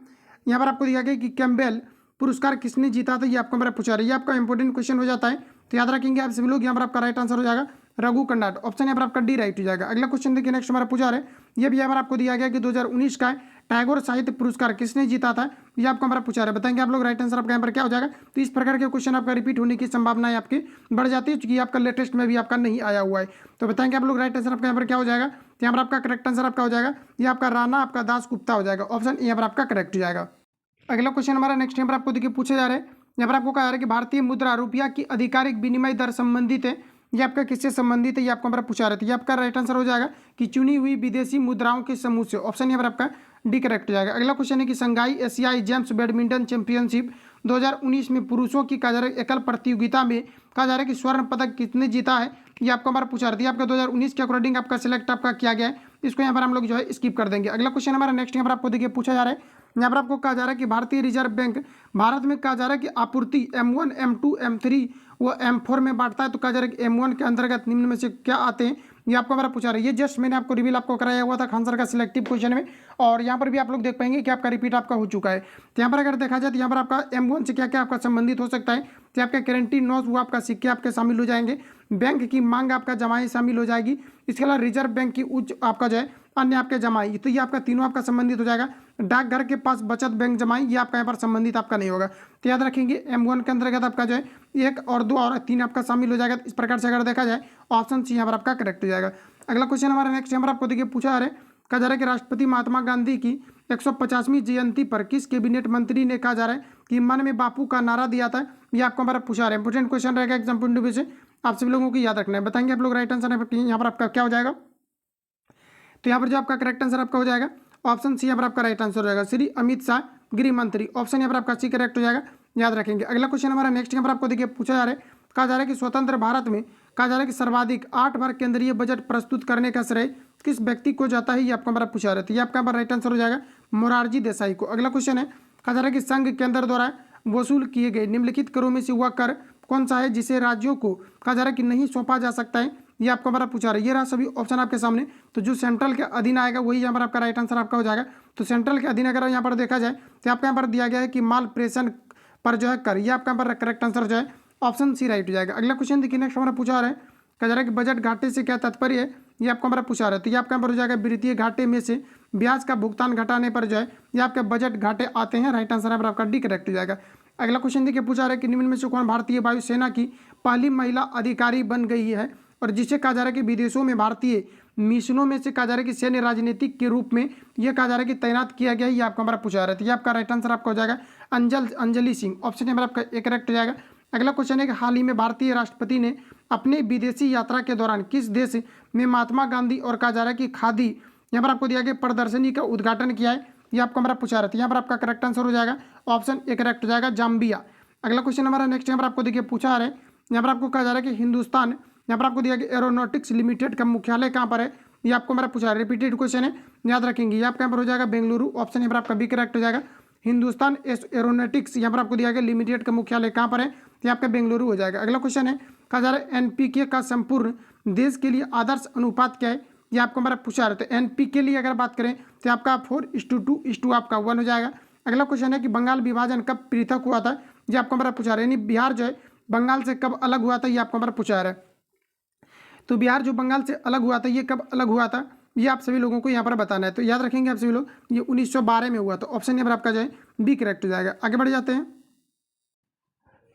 यहाँ पर आपको दिया गया कि कैम्बेल पुरस्कार किसने जीता था, ये आपको हमारा पूछा रहा है। ये आपका इंपॉर्टेंट क्वेश्चन हो जाता है, तो याद रखेंगे आप सभी लोग। यहाँ पर आपका राइट आंसर हो जाएगा रघु कंडाट, ऑप्शन यहाँ पर आपका डी राइट हो जाएगा। अगला क्वेश्चन देखिए नेक्स्ट हमारा पूछा रहा है, ये भी यहाँ पर आपको दिया गया कि 2019 का टैगोर साहित्य पुरस्कार किसने जीता था, ये आपको हमारा पूछा रहा है। बताएंगे आप लोग राइट आंसर आपका यहाँ पर क्या हो जाएगा। तो इस प्रकार के क्वेश्चन आपका रिपीट होने की संभावनाएं आपकी बढ़ जाती है, क्योंकि आपका लेटेस्ट में भी आपका नहीं आया हुआ है। तो बताएंगे आप लोग राइट आंसर आपका यहाँ पर क्या हो जाएगा, तो यहाँ पर आपका करेक्ट आंसर आपका हो जाएगा ये आपका राणा आपका दास गुप्ता हो जाएगा। ऑप्शन यहाँ पर आपका करेक्ट हो जाएगा। अगला क्वेश्चन हमारा नेक्स्ट यहाँ पर आपको देखिए पूछे जा रहे हैं, यहाँ पर आपको कहा जा रहा है कि भारतीय मुद्रा रुपया की आधिकारिक विनिमय दर संबंधित है, ये आपका किससे संबंधित है, ये आपको हमारा पूछा रहा था। ये आपका राइट आंसर हो जाएगा कि चुनी हुई विदेशी मुद्राओं के समूह से। ऑप्शन यहाँ पर आपका डी करेक्ट हो जाएगा। अगला क्वेश्चन है कि संघाई एशियाई जेम्स बैडमिंटन चैंपियनशिप 2019 में पुरुषों की कहा जा रहा है एकल प्रतियोगिता में कहा जा रहा है कि स्वर्ण पदक किसने जीता है, ये आपको हमारा पूछा रहा था। आपका 2019 के अकॉर्डिंग आपका सिलेक्ट आपका किया गया है, इसको यहाँ पर हम लोग जो है स्किप कर देंगे। अगला क्वेश्चन हमारा नेक्स्ट यहाँ पर आपको देखिए पूछा जा रहा है, यहाँ पर आपको कहा जा रहा है कि भारतीय रिजर्व बैंक भारत में कहा जा रहा है कि आपूर्ति M1 M2 M3 वो M4 में बांटता है। तो कहा जा रहा है कि M1 के अंतर्गत निम्न में से क्या आते हैं, ये आपको हमारा पूछा रहा है। ये जस्ट मैंने आपको रिवील आपको कराया हुआ था खान सर का सिलेक्टिव क्वेश्चन में, और यहाँ पर भी आप लोग देख पाएंगे कि आपका रिपीट आपका हो चुका है। तो यहाँ पर अगर देखा जाए तो यहाँ पर आपका M1 से क्या क्या आपका संबंधित हो सकता है, तो आपका गारंटी नोट्स वो आपका सिक्के आपके शामिल हो जाएंगे, बैंक की मांग आपका जमाई शामिल हो जाएगी, इसके अलावा रिजर्व बैंक की उच्च आपका जो है अन्य आपके जमाई, तो ये आपका तीनों आपका संबंधित हो जाएगा। डाकघर के पास बचत बैंक जमाई ये आपका यहाँ पर संबंधित आपका नहीं होगा। तो याद रखेंगे M1 के अंतर्गत आपका जो है 1 और 2 और 3 आपका शामिल हो जाएगा। इस प्रकार से अगर देखा जाए ऑप्शन सी यहाँ पर आपका करेक्ट हो जाएगा। अगला क्वेश्चन हमारा नेक्स्ट यहाँ पर आपको देखिए पूछा जा रहा है, कहा जा रहा है कि राष्ट्रपति महात्मा गांधी की 150वीं जयंती पर किस कैबिनेट मंत्री ने कहा जा रहा है कि मन में बापू का नारा दिया था, ये आपको हमारा पूछा रहा है। इंपोर्टेंट क्वेश्चन रहेगा एग्जाम पॉइंट ऑफ व्यू से, आप सभी लोगों को याद रखना है। बताएंगे आप लोग राइट आंसर यहाँ पर आपका क्या हो जाएगा, तो यहाँ पर जो आपका करेक्ट आंसर आपका हो जाएगा ऑप्शन सी यहाँ पर आपका राइट आंसर हो जाएगा श्री अमित शाह गृह मंत्री। ऑप्शन यहाँ पर आपका सी करेक्ट हो जाएगा, याद रखेंगे। अगला क्वेश्चन हमारा नेक्स्ट यहाँ पर आपको देखिए पूछा जा रहा है, कहा जा रहा है कि स्वतंत्र भारत में कहा जा रहा है कि सर्वाधिक 8 बार केंद्रीय बजट प्रस्तुत करने का श्रेय किस व्यक्ति को जाता है, ये आपको हमारा पूछा रहा है। ये आपका यहाँ पर राइट आंसर हो जाएगा मोरारजी देसाई को। अगला क्वेश्चन है, कहा जा रहा है कि संघ केंद्र द्वारा वसूल किए गए निम्नलिखित करों में से वह कर कौन सा है जिसे राज्यों को कहा जा रहा है कि नहीं सौंपा जा सकता है, ये आपको हमारा पूछा रहा है। ये रहा सभी ऑप्शन आपके सामने, तो जो सेंट्रल के अधीन आएगा वही यहाँ पर आपका राइट आंसर आपका हो जाएगा। तो सेंट्रल के अधीन अगर यहाँ पर देखा जाए तो आपका यहाँ पर दिया गया है कि माल प्रेषण पर जो है कर, ये आपका यहाँ पर करेक्ट आंसर जो है ऑप्शन सी राइट हो जाएगा। अगला क्वेश्चन देखिए नेक्स्ट हमारा पूछा रहा है, कहा जा रहा है कि बजट घाटे से क्या तात्पर्य है, ये आपको हमारा पूछा रहा है। तो ये आपका यहाँ पर हो जाएगा वित्तीय घाटे में से ब्याज का भुगतान घटाने पर जो है ये आपके बजट घाटे आते हैं। राइट आंसर यहाँ पर आपका डी करेक्ट हो जाएगा। अगला क्वेश्चन देखिए पूछा रहा है कि निम्न में से कौन भारतीय वायुसेना की पहली महिला अधिकारी बन गई है, और जिसे कहा जा रहा है कि विदेशों में भारतीय मिशनों में से कहा जा रहा है कि सैन्य राजनीतिक के रूप में ये कहा जा रहा है कि तैनात किया गया है, ये आपको हमारा पूछा रहा है। तो ये आपका राइट आंसर आपका हो जाएगा अंजलि सिंह। ऑप्शन नंबर आपका एक करेक्ट हो जाएगा। अगला क्वेश्चन है कि हाल ही में भारतीय राष्ट्रपति ने अपने विदेशी यात्रा के दौरान किस देश में महात्मा गांधी और कहा जा रहा है कि खादी यहाँ पर आपको दिया गया प्रदर्शनी का उद्घाटन किया है, ये आपको हमारा पूछा रहा था। यहाँ पर आपका करेक्ट आंसर हो जाएगा ऑप्शन ए करेक्ट हो जाएगा जाम्बिया। अगला क्वेश्चन हमारा नेक्स्ट यहाँ पर आपको देखिए पूछा रहा है, यहाँ पर आपको कहा जा रहा है कि हिंदुस्तान यहाँ पर आपको दिया गया एरोनॉटिक्स लिमिटेड का मुख्यालय कहाँ पर है, ये आपको हमारा पूछा है, रिपीटेड क्वेश्चन है, याद रखेंगे। ये आपका यहाँ पर हो जाएगा बेंगलुरु, ऑप्शन यहाँ पर आपका बी करेक्ट हो जाएगा। हिंदुस्तान एरोनॉटिक्स यहाँ पर आपको दिया गया लिमिटेड का मुख्यालय कहाँ पर है, ये आपका बेंगलुरु हो जाएगा। अगला क्वेश्चन है, कहा जा रहा है एनपीके का संपूर्ण देश के लिए आदर्श अनुपात क्या है, ये आपको हमारा पूछा रहे। तो एनपीके के लिए अगर बात करें तो आपका 4:2 आपका 1 हो जाएगा। अगला क्वेश्चन है कि बंगाल विभाजन कब पृथक हुआ था, ये आपको हमारा पूछा रहा है, यानी बिहार जो है बंगाल से कब अलग हुआ था, ये आपको हमारा पूछा रहा है। तो बिहार जो बंगाल से अलग हुआ था, ये कब अलग हुआ था, ये आप सभी लोगों को यहाँ पर बताना है। तो याद रखेंगे आप सभी लोग, ये 1912 में हुआ। तो ऑप्शन यहाँ पर आपका जो है बी करेक्ट हो जाएगा। आगे बढ़ जाते हैं।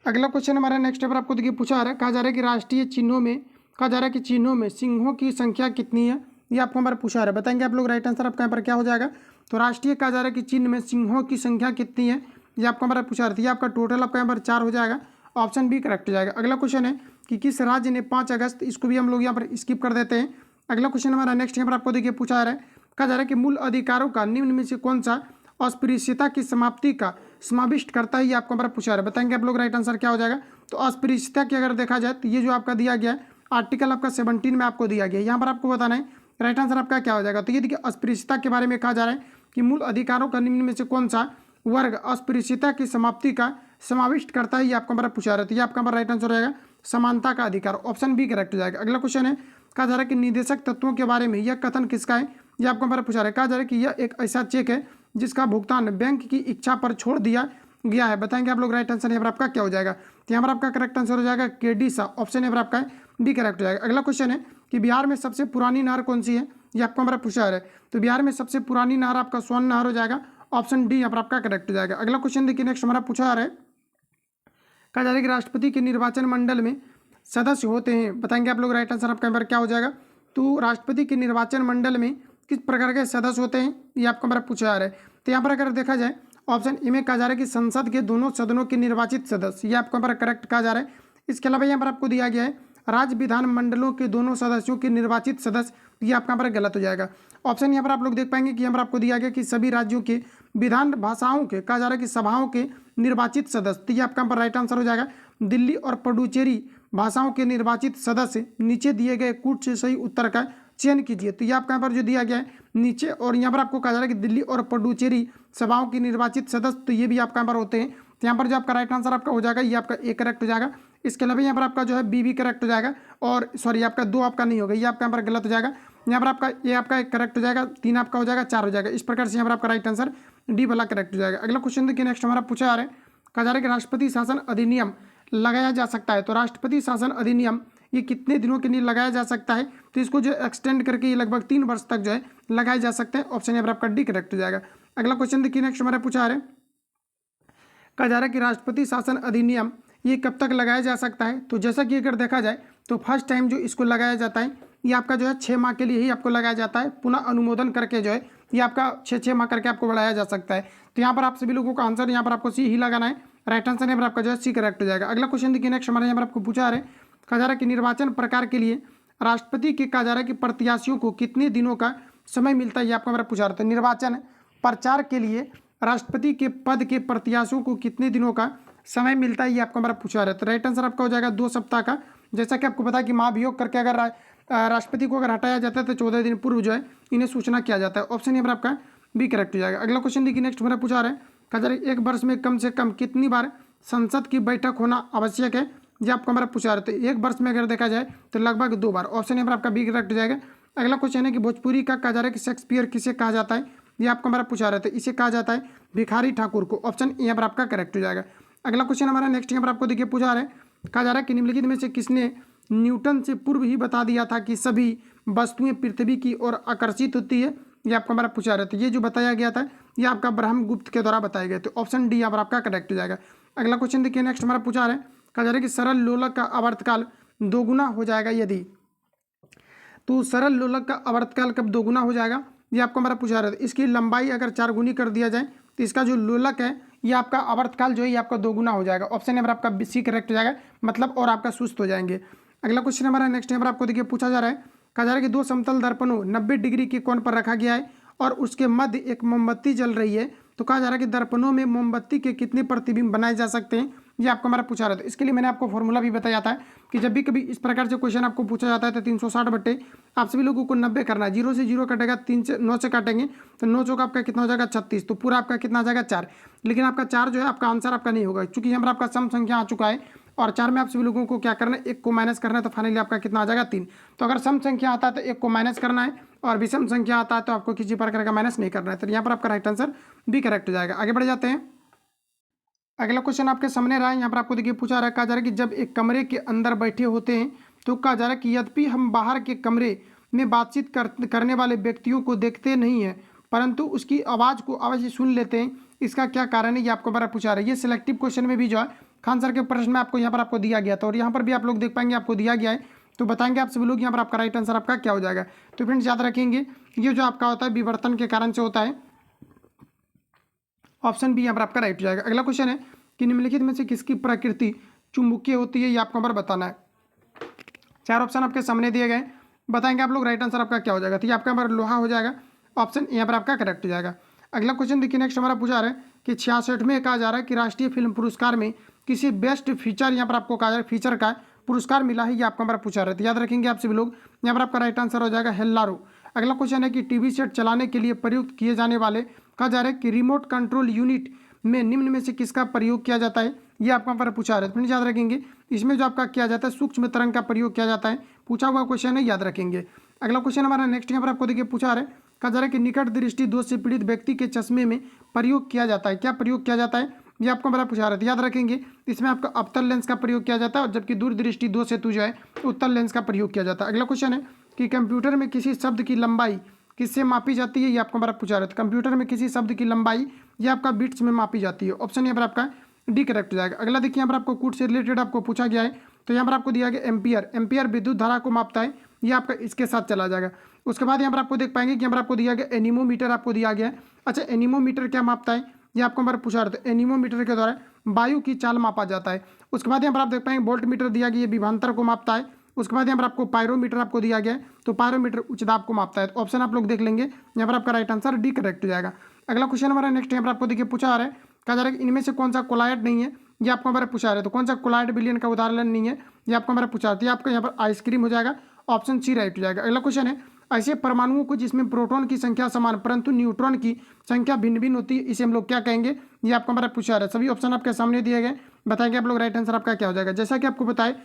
अगला क्वेश्चन हमारा नेक्स्ट पर आपको देखिए पूछा रहा है, कहा जा रहा है कि राष्ट्रीय चिन्हों में, कहा जा रहा है कि चिन्हों में सिंहों की संख्या कितनी है, ये आपको हमारा पूछा रहा है। बताएंगे आप लोग राइट आंसर आपका यहाँ पर क्या हो जाएगा। तो राष्ट्रीय कहा जा रहा है कि चिन्ह में सिंहों की संख्या कितनी है, ये आपको हमारा पूछा रहा है। ये आपका टोटल आपका यहाँ पर 4 हो जाएगा, ऑप्शन बी करेक्ट हो जाएगा। अगला क्वेश्चन है कि किस राज्य ने 5 अगस्त, इसको भी हम लोग यहाँ पर स्किप कर देते हैं। अगला क्वेश्चन हमारा नेक्स्ट यहाँ पर आपको देखिए पूछा रहा है, कहा जा रहा है कि मूल अधिकारों का निम्न में से कौन सा अस्पृश्यता की समाप्ति का समाविष्ट करता है, ये आपको हमारा पूछा रहा है। बताएंगे आप लोग राइट आंसर क्या हो जाएगा। तो अस्पृश्यता की अगर देखा जाए तो ये जो आपका दिया गया है आर्टिकल आपका 17 में आपको दिया गया है, यहाँ पर आपको बताना है राइट आंसर आपका क्या हो जाएगा। तो ये देखिए अस्पृश्यता के बारे में कहा जा रहा है कि मूल अधिकारों का निम्न में से कौन सा वर्ग अस्पृश्यता की समाप्ति का समाविष्ट करता है, ये आपको हमारा पूछा रहा है। तो ये आपका हमारा राइट आंसर रहेगा समानता का अधिकार, ऑप्शन बी करेक्ट हो जाएगा। अगला क्वेश्चन है, कहा जा रहा है कि निदेशक तत्वों के बारे में यह कथन किसका है, ये आपको हमारा पूछा रहा है। कहा जा रहा है कि यह एक ऐसा चेक है जिसका भुगतान बैंक की इच्छा पर छोड़ दिया गया है। बताएंगे आप लोग राइट आंसर यहाँ पर आपका क्या हो जाएगा। तो यहाँ पर आपका करेक्ट आंसर हो जाएगा केडी सा, ऑप्शन यहाँ पर आपका बी करेक्ट हो जाएगा। अगला क्वेश्चन है कि बिहार में सबसे पुरानी नहर कौन सी है, ये आपको हमारा पूछा है। तो बिहार में सबसे पुरानी नहर आपका सोन नहर हो जाएगा, ऑप्शन डी यहाँ पर आपका करेक्ट हो जाएगा। अगला क्वेश्चन देखिए नेक्स्ट हमारा पूछा जा रहा है, कहा जा रहा है कि राष्ट्रपति के निर्वाचन मंडल में सदस्य होते हैं। बताएंगे आप लोग राइट आंसर आपका यहाँ पर क्या हो जाएगा। तो राष्ट्रपति के निर्वाचन मंडल में किस प्रकार के सदस्य होते हैं, ये आपको हमारा पूछा जा रहा है। तो यहाँ पर अगर देखा जाए ऑप्शन ए में कहा जा रहा है कि संसद के दोनों सदनों के निर्वाचित सदस्य, ये आपको यहाँ पर करेक्ट कहा जा रहा है। इसके अलावा यहाँ पर आपको दिया गया है राज्य विधान मंडलों के दोनों सदस्यों के निर्वाचित सदस्य, ये आपका यहाँ पर गलत हो जाएगा। ऑप्शन यहाँ पर आप लोग देख पाएंगे कि यहाँ पर आपको दिया गया कि सभी राज्यों के विधान भाषाओं के, कहा जा रहा है कि सभाओं के निर्वाचित सदस्य, तो ये आपका यहाँ पर राइट आंसर हो जाएगा। दिल्ली और पुडुचेरी भाषाओं के निर्वाचित सदस्य, नीचे दिए गए कूट से सही उत्तर का चयन कीजिए। तो ये आपका यहाँ पर जो दिया गया है नीचे, और यहाँ पर आपको कहा जा रहा है कि दिल्ली और पुडुचेरी सभाओं के निर्वाचित सदस्य, तो ये भी आपका यहाँ पर होते हैं। तो यहाँ पर जो आपका राइट आंसर आपका हो जाएगा ये आपका ए करेक्ट हो जाएगा। इसके अलावा यहाँ पर आपका जो है बी भी करेक्ट हो जाएगा, और सॉरी आपका 2 आपका नहीं होगा, ये आपका यहाँ पर गलत हो जाएगा। यहाँ पर आपका ये आपका एक करेक्ट हो जाएगा, 3 आपका हो जाएगा, 4 हो जाएगा। इस प्रकार से यहाँ पर आपका राइट आंसर डी वाला करेक्ट हो जाएगा। अगला क्वेश्चन देखिए नेक्स्ट हमारा पूछा जा रहा है, कहा जा रहा है कि राष्ट्रपति शासन अधिनियम लगाया जा सकता है। तो राष्ट्रपति शासन अधिनियम ये कितने दिनों के लिए लगाया जा सकता है, तो इसको जो एक्सटेंड करके ये लगभग 3 वर्ष तक जो है लगाए जा सकते हैं। ऑप्शन यहाँ पर आपका डी करेक्ट हो जाएगा। अगला क्वेश्चन देखिए नेक्स्ट हमारा पूछा जा रहा है, कहा जा रहा है कि राष्ट्रपति शासन अधिनियम ये कब तक लगाया जा सकता है। तो जैसा कि अगर देखा जाए तो फर्स्ट टाइम जो इसको लगाया जाता है ये आपका जो है 6 माह के लिए ही आपको लगाया जाता है, पुनः अनुमोदन करके जो है ये आपका 6 माह करके आपको बढ़ाया जा सकता है। तो यहाँ पर आप सभी लोगों का आंसर यहाँ पर आपको सी ही लगाना है, राइट आंसर यहाँ पर आपका जो है सी करेक्ट हो जाएगा। अगला क्वेश्चन देखिए नेक्स्ट हमारे यहाँ पर आपको पूछा है, कहा जा रहा है कि निर्वाचन प्रकार के लिए राष्ट्रपति के, कहा जा रहा है कि प्रत्याशियों को कितने दिनों का समय मिलता है, ये आपको हमारा पूछा रहा था। निर्वाचन प्रचार के लिए राष्ट्रपति के पद के प्रत्याशियों को कितने दिनों का समय मिलता है, ये आपको हमारा पूछा रहा है। तो राइट आंसर आपका हो जाएगा 2 सप्ताह का। जैसा कि आपको पता है कि महाभियोग करके अगर राष्ट्रपति को अगर हटाया जाता है तो 14 दिन पूर्व जो है इन्हें सूचना किया जाता है। ऑप्शन यहाँ पर आपका बी करेक्ट हो जाएगा। अगला क्वेश्चन देखिए नेक्स्ट हमारा पूछा रहा है, कहा जा रहा है 1 वर्ष में कम से कम कितनी बार संसद की बैठक होना आवश्यक है, ये आपको हमारा पूछा रहा है। तो 1 वर्ष में अगर देखा जाए तो लगभग 2 बार। ऑप्शन यहाँ पर आपका बी करेक्ट हो जाएगा। अगला क्वेश्चन है कि भोजपुरी का, कहा जा रहा है कि शेक्सपियर किसे कहा जाता है, ये आपको हमारा पूछा रहा था। इसे कहा जाता है भिखारी ठाकुर को। ऑप्शन यहाँ पर आपका करेक्ट हो जाएगा। अगला क्वेश्चन हमारा नेक्स्ट यहाँ पर आपको देखिए पूछा रहा है, कहा जा रहा है कि निम्नलिखित में से किसने न्यूटन से पूर्व ही बता दिया था कि सभी वस्तुएं पृथ्वी की ओर आकर्षित होती है, ये आपको हमारा पूछा रहा था। ये जो बताया गया था ये आपका ब्रह्मगुप्त के द्वारा बताया गया। तो ऑप्शन डी यहाँ पर आपका करेक्ट हो जाएगा। अगला क्वेश्चन देखिए नेक्स्ट हमारा पूछा रहा है, कहा जा रहा है कि सरल लोलक का आवर्तकाल दोगुना हो जाएगा यदि। तो सरल लोलक का आवर्तकाल कब दोगुना हो जाएगा, ये आपको हमारा पूछा रहा था। इसकी लंबाई अगर 4 गुनी कर दिया जाए तो इसका जो लोलक है ये आपका आवर्तकाल जो है ये आपका 2 गुना हो जाएगा। ऑप्शन यहाँ पर आपका सी करेक्ट हो जाएगा, मतलब और आपका सुस्त हो जाएंगे। अगला क्वेश्चन हमारा नेक्स्ट यहाँ पर आपको देखिए पूछा जा रहा है, कहा जा रहा है कि 2 समतल दर्पणों 90 डिग्री के कोण पर रखा गया है और उसके मध्य एक मोमबत्ती जल रही है। तो कहा जा रहा है कि दर्पणों में मोमबत्ती के कितने प्रतिबिंब बनाए जा सकते हैं, ये आपको हमारा पूछा रहा था। इसके लिए मैंने आपको फॉर्मूला भी बताया था कि जब भी कभी इस प्रकार से क्वेश्चन आपको पूछा जाता है तो 360 बट्टे आप सभी लोगों को 90 करना है। 0 से 0 कटेगा, 3 से 9 से काटेंगे तो 9 चौका आपका कितना हो जाएगा 36, तो पूरा आपका कितना आ जाएगा 4। लेकिन आपका 4 जो है आपका आंसर आपका नहीं होगा, क्योंकि यहाँ पर आपका सम संख्या आ चुका है और 4 में आप सभी लोगों को क्या करना है, 1 को माइनस करना है, तो फाइनली आपका कितना आ जाएगा 3। तो अगर सम संख्या आता है तो 1 को माइनस करना है और विषम संख्या आता है तो आपको किसी प्रकार का माइनस नहीं करना है। तो यहाँ पर आपका राइट आंसर बी करेक्ट हो जाएगा। आगे बढ़ जाते हैं। अगला क्वेश्चन आपके सामने रहा है, यहाँ पर आपको देखिए पूछा रहा है, कहा जा रहा है कि जब एक कमरे के अंदर बैठे होते हैं तो कहा जा रहा है कि यद्यपि हम बाहर के कमरे में बातचीत करने वाले व्यक्तियों को देखते नहीं हैं परंतु उसकी आवाज़ को अवश्य सुन लेते हैं, इसका क्या कारण है, ये आपको बड़ा पूछा रहा है। ये सिलेक्टिव क्वेश्चन में भी जो है खान सर के प्रश्न में आपको यहाँ पर आपको दिया गया था और यहाँ पर भी आप लोग देख पाएंगे आपको दिया गया है, तो बताएंगे आप सभी लोग यहाँ पर आपका राइट आंसर आपका क्या हो जाएगा। तो फ्रेंड्स याद रखेंगे ये जो आपका होता है विवर्तन के कारण से होता है, ऑप्शन बी यहाँ पर आपका राइट हो जाएगा। अगला क्वेश्चन है कि निम्नलिखित में से किसकी प्रकृति चुंबकीय होती है, ये आपको यहाँ पर बताना है। 4 ऑप्शन आपके सामने दिए गए, बताएंगे आप लोग राइट आंसर आपका क्या हो जाएगा। तो ये आपका हमारा लोहा हो जाएगा, ऑप्शन यहाँ पर आपका करेक्ट हो जाएगा। अगला क्वेश्चन देखिए नेक्स्ट हमारा पूछा रहा है कि 66वें कहा जा रहा है कि राष्ट्रीय फिल्म पुरस्कार में किसी बेस्ट फीचर यहाँ पर आपको कहा जा रहा है फीचर का पुरस्कार मिला है, ये आपको हमारा पूछा रहा है। तो याद रखेंगे आप सभी लोग, यहाँ पर आपका राइट आंसर हो जाएगा हेल्लारो। अगला क्वेश्चन है कि टीवी सेट चलाने के लिए प्रयुक्त किए जाने वाले कहा जा रहा है कि रिमोट कंट्रोल यूनिट में निम्न में से किसका प्रयोग किया जाता है, ये आपको यहाँ पर पूछा रहा है। फ्रेंड्स याद रखेंगे इसमें जो आपका किया जाता है सूक्ष्म तरंग का प्रयोग किया जाता है, पूछा हुआ क्वेश्चन है, याद रखेंगे। अगला क्वेश्चन हमारा नेक्स्ट यहाँ पर आपको देखिए पूछा रहा है, कहा जा रहा है कि निकट दृष्टि दोष से पीड़ित व्यक्ति के चश्मे में प्रयोग किया जाता है, क्या प्रयोग किया जाता है, ये आपको बड़ा पूछा रहा है। याद रखेंगे इसमें आपका अवतल लेंस का प्रयोग किया जाता है और जबकि दूरदृष्टि दोष हेतु जो है उत्तल लेंस का प्रयोग किया जाता है। अगला क्वेश्चन है कि कंप्यूटर में किसी शब्द की लंबाई किससे मापी जाती है, ये आपको बड़ा पूछा रहा है। कंप्यूटर में किसी शब्द की लंबाई ये आपका बिट्स में मापी जाती है, ऑप्शन यहाँ पर आपका डी करेक्ट हो जाएगा। अगला देखिए यहाँ पर आपको कूट से रिलेटेड आपको पूछा गया है, तो यहाँ पर आपको दिया गया एम्पियर, एम्पियर विद्युत धारा को मापता है, ये आपका इसके साथ चला जाएगा। उसके बाद यहाँ पर आपको देख पाएंगे कि यहाँ पर आपको दिया गया एनीमोमीटर आपको दिया गया है। अच्छा एनीमोमीटर क्या मापता है, ये आपको हमारा पूछा रहा था। एनीमोमीटर के द्वारा वायु की चाल मापा जाता है। उसके बाद यहाँ पर आप देख पाएंगे वोल्ट मीटर दिया गया, ये विभवांतर को मापता है। उसके बाद यहाँ पर आपको पायरोमीटर आपको दिया गया है, तो पायरोमीटर उच्च दाब को मापता है। तो ऑप्शन आप लोग देख लेंगे, यहाँ पर आपका राइट आंसर डी करेक्ट हो जाएगा। अगला क्वेश्चन हमारा नेक्स्ट यहाँ पर आपको देखिए पूछा आ रहा है, कहा जा रहा है कि इनमें से कौन सा कोलाइड नहीं है, ये आपको हमारा पूछा रहा है। तो कौन सा कोलाइड विलयन का उदाहरण नहीं है, ये आपको हमारा पूछा रहा है। आपका यहाँ पर आइसक्रीम हो जाएगा, ऑप्शन सी राइट हो जाएगा। अगला क्वेश्चन है ऐसे परमाणुओं को जिसमें प्रोटॉन की संख्या समान परंतु न्यूट्रॉन की संख्या भिन्न भिन्न होती है, इसे हम लोग क्या कहेंगे, ये आपको हमारा पूछा रहा है। सभी ऑप्शन आपके सामने दिए गए, बताएंगे आप लोग राइट आंसर आपका क्या हो जाएगा। जैसा कि आपको बताए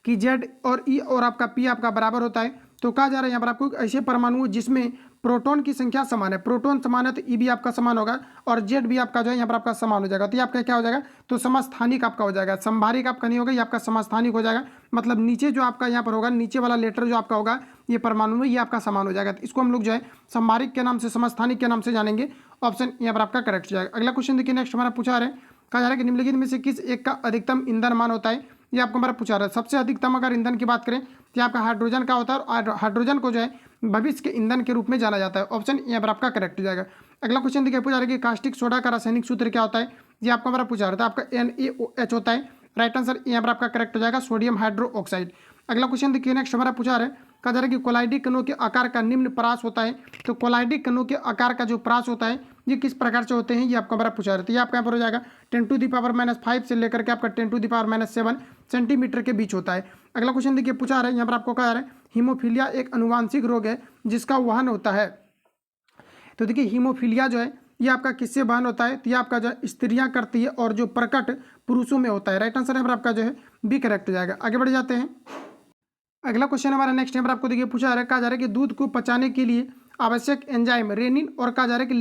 कि जेड और ई और आपका पी आपका बराबर होता है, तो कहा जा रहा है यहाँ पर आपको ऐसे परमाणु जिसमें प्रोटॉन की संख्या समान है, प्रोटॉन समान है तो ई भी आपका समान होगा और जेड भी आपका जो है यहाँ पर आपका समान हो जाएगा। तो ये आपका क्या हो जाएगा, तो समस्थानिक आपका हो जाएगा, संभारिक आपका नहीं होगा, ये आपका समस्थानिक हो जाएगा। मतलब नीचे जो आपका यहाँ पर होगा, नीचे वाला लेटर जो आपका होगा ये परमाणु में, ये आपका समान हो जाएगा। तो इसको हम लोग जो है संभारिक के नाम से, समस्थानिक के नाम से जानेंगे, ऑप्शन यहाँ पर आपका करेक्ट हो जाएगा। अगला क्वेश्चन देखिए नेक्स्ट हमारा पूछा रहा है, कहा जा रहा है कि निम्नलिखित में से किस एक का अधिकतम ईंधन मान होता है, ये आपको हमारा पूछा रहा है। सबसे अधिकतम अगर ईंधन की बात करें तो आपका हाइड्रोजन का होता है और हाइड्रोजन को जो है भविष्य के ईंधन के रूप में जाना जाता है, ऑप्शन यहाँ पर आपका करेक्ट हो जाएगा। अगला क्वेश्चन देखिए पूछा रहा है कि कास्टिक सोडा का रासायनिक सूत्र क्या होता है, ये आपको हमारा पूछा रहा था। आपका NaOH होता है, राइट आंसर यहाँ पर आपका करेक्ट हो जाएगा, सोडियम हाइड्रोक्साइड। अगला क्वेश्चन देखिए नेक्स्ट हमारा पूछा रहा है, कहा जा रहा है कि कोलाइडिक कणों के आकार का निम्न परास होता है। तो कोलाइडिक कणों के आकार का जो परास होता है ये किस प्रकार से होते हैं, ये आपको हमारा पूछा रहा है। ये आपका यहाँ पर हो जाएगा 10⁻⁻5 से लेकर के आपका 10⁻⁷ सेंटीमीटर के बीच होता है। अगला क्वेश्चन देखिए पूछा रहा है, यहाँ पर आपको कहा जा रहा है हीमोफीलिया एक अनुवांशिक रोग है जिसका वहन होता है। तो देखिए हीमोफीलिया जो है ये आपका किससे वहन होता है, तो ये आपका जो स्त्रियां करती है और जो प्रकट पुरुषों में होता है। राइट आंसर यहाँ पर आपका जो है बी करेक्ट हो जाएगा। आगे बढ़ जाते हैं। अगला क्वेश्चन हमारा नेक्स्ट यहाँ पर आपको देखिए पूछा रहा है, कहा जा रहा है कि दूध को पचाने के लिए आवश्यक एंजाइम रेनिन और कहा जा रहा है कि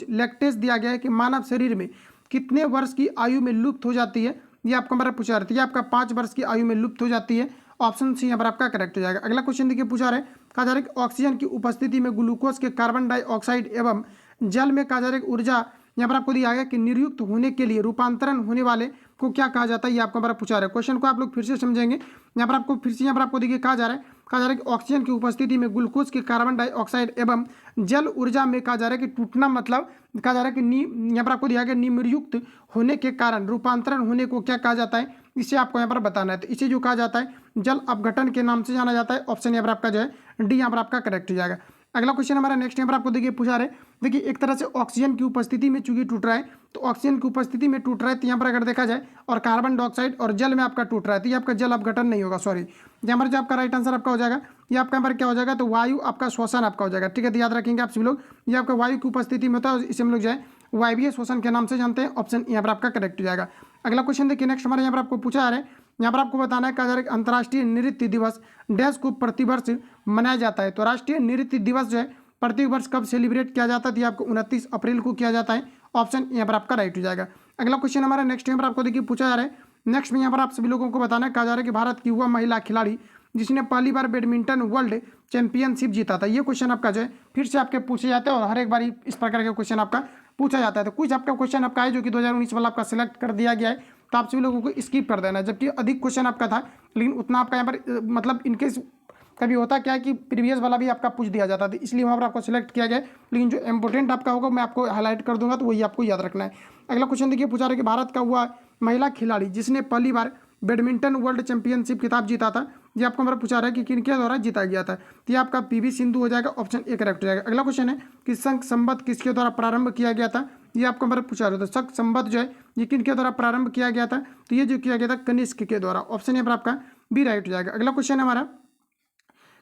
लैक्टेज दिया गया है कि मानव शरीर में कितने वर्ष की आयु में लुप्त हो जाती है, ये आपको हमारा पूछा रहा है। आपका 5 वर्ष की आयु में लुप्त हो जाती है, ऑप्शन सी यहाँ पर आपका करेक्ट हो जाएगा। अगला क्वेश्चन देखिए पूछा रहा है, कहा जा रहा है कि ऑक्सीजन की उपस्थिति में ग्लूकोज के कार्बन डाइऑक्साइड एवं जल में कहा जा रहा है कि ऊर्जा यहाँ पर आपको दिया गया कि निर्युक्त होने के लिए रूपांतरण होने वाले को क्या कहा जाता है, ये आपको हमारा पूछा रहा है। क्वेश्चन को आप लोग फिर से समझेंगे। यहाँ पर आपको फिर से यहाँ पर आपको देखिए कहा जा रहा है कि ऑक्सीजन की उपस्थिति में ग्लूकोज के कार्बन डाइऑक्साइड एवं जल ऊर्जा में कहा जा रहा है कि टूटना, मतलब कहा जा रहा है कि यहाँ पर आपको दिया गया निर्युक्त होने के कारण रूपांतरण होने को क्या कहा जाता है, इसे आपको यहाँ पर बताना है। तो इसे जो कहा जाता है जल अपघटन के नाम से जाना जाता है, ऑप्शन यहाँ पर आपका जो है डी यहाँ पर आपका करेक्ट हो जाएगा। अगला क्वेश्चन हमारा नेक्स्ट यहाँ पर आपको देखिए पूछा रहे, देखिए एक तरह से ऑक्सीजन की उपस्थिति में चूंकि टूट रहा है, तो ऑक्सीजन की उपस्थिति में टूट रहा है, तो यहाँ पर अगर देखा जाए और कार्बन डाइऑक्साइड और जल में आपका टूट रहा है, तो ये आपका जल अपघटन नहीं होगा, सॉरी यहाँ पर जो आपका राइट आंसर आपका हो जाएगा, ये आपका यहाँ पर क्या हो जाएगा, तो वायु आपका श्वसन आपका हो जाएगा। ठीक है, तो याद रखेंगे आप सभी लोग, ये आपका वायु की उपस्थिति में होता है, इसे हम लोग जो है वायवीय श्वसन के नाम से जानते हैं। ऑप्शन यहाँ पर आपका करेक्ट हो जाएगा। अगला क्वेश्चन देखिए, नेक्स्ट हमारे यहाँ पर आपको पूछा जा रहा है, यहाँ पर आपको बताना है कहा जा रहा है अंतर्राष्ट्रीय नृत्य दिवस डैश को प्रतिवर्ष मनाया जाता है। तो राष्ट्रीय नृत्य दिवस जो है प्रति वर्ष कब सेलिब्रेट किया जाता है, तो ये आपको 29 अप्रैल को किया जाता है। ऑप्शन यहाँ पर आपका राइट हो जाएगा। अगला क्वेश्चन हमारा नेक्स्ट यहाँ पर आपको देखिए पूछा जा रहा है, नेक्स्ट में यहाँ पर आप सभी लोगों को बताना है कहा जा रहा है कि भारत की वह महिला खिलाड़ी जिसने पहली बार बैडमिंटन वर्ल्ड चैंपियनशिप जीता था। ये क्वेश्चन आपका जो है फिर से आपके पूछे जाते हैं और हर एक बार इस प्रकार के क्वेश्चन आपका पूछा जाता है। तो कुछ आपका क्वेश्चन आपका है जो कि 2019 वाला आपका सिलेक्ट कर दिया गया है, तो आप सभी लोगों को स्किप कर देना है, जबकि अधिक क्वेश्चन आपका था लेकिन उतना आपका यहाँ पर मतलब इनकेस कभी होता क्या है कि प्रीवियस वाला भी आपका पूछ दिया जाता था, इसलिए वहाँ पर आपको सिलेक्ट किया गया है, लेकिन जो इंपॉर्टेंट आपका होगा मैं आपको हाईलाइट कर दूंगा, तो वही आपको याद रखना है। अगला क्वेश्चन देखिए पूछा रहा है कि भारत का हुआ महिला खिलाड़ी जिसने पहली बार बैडमिंटन वर्ल्ड चैंपियनशिप खिताब जीता था, ये आपको हमारा पूछा रहा है कि किनके द्वारा जीता गया था, तो ये आपका पीवी सिंधु हो जाएगा। ऑप्शन ए करेक्ट हो जाएगा। अगला क्वेश्चन है कि संघ संबद्ध किसके द्वारा प्रारंभ किया गया था, ये आपको हमारा पूछा रहा था। संघ संबद्ध जो है ये किनके द्वारा प्रारंभ किया गया था, तो ये जो किया गया था कनिष्क के द्वारा। ऑप्शन यहाँ पर आपका बी राइट हो जाएगा। अगला क्वेश्चन हमारा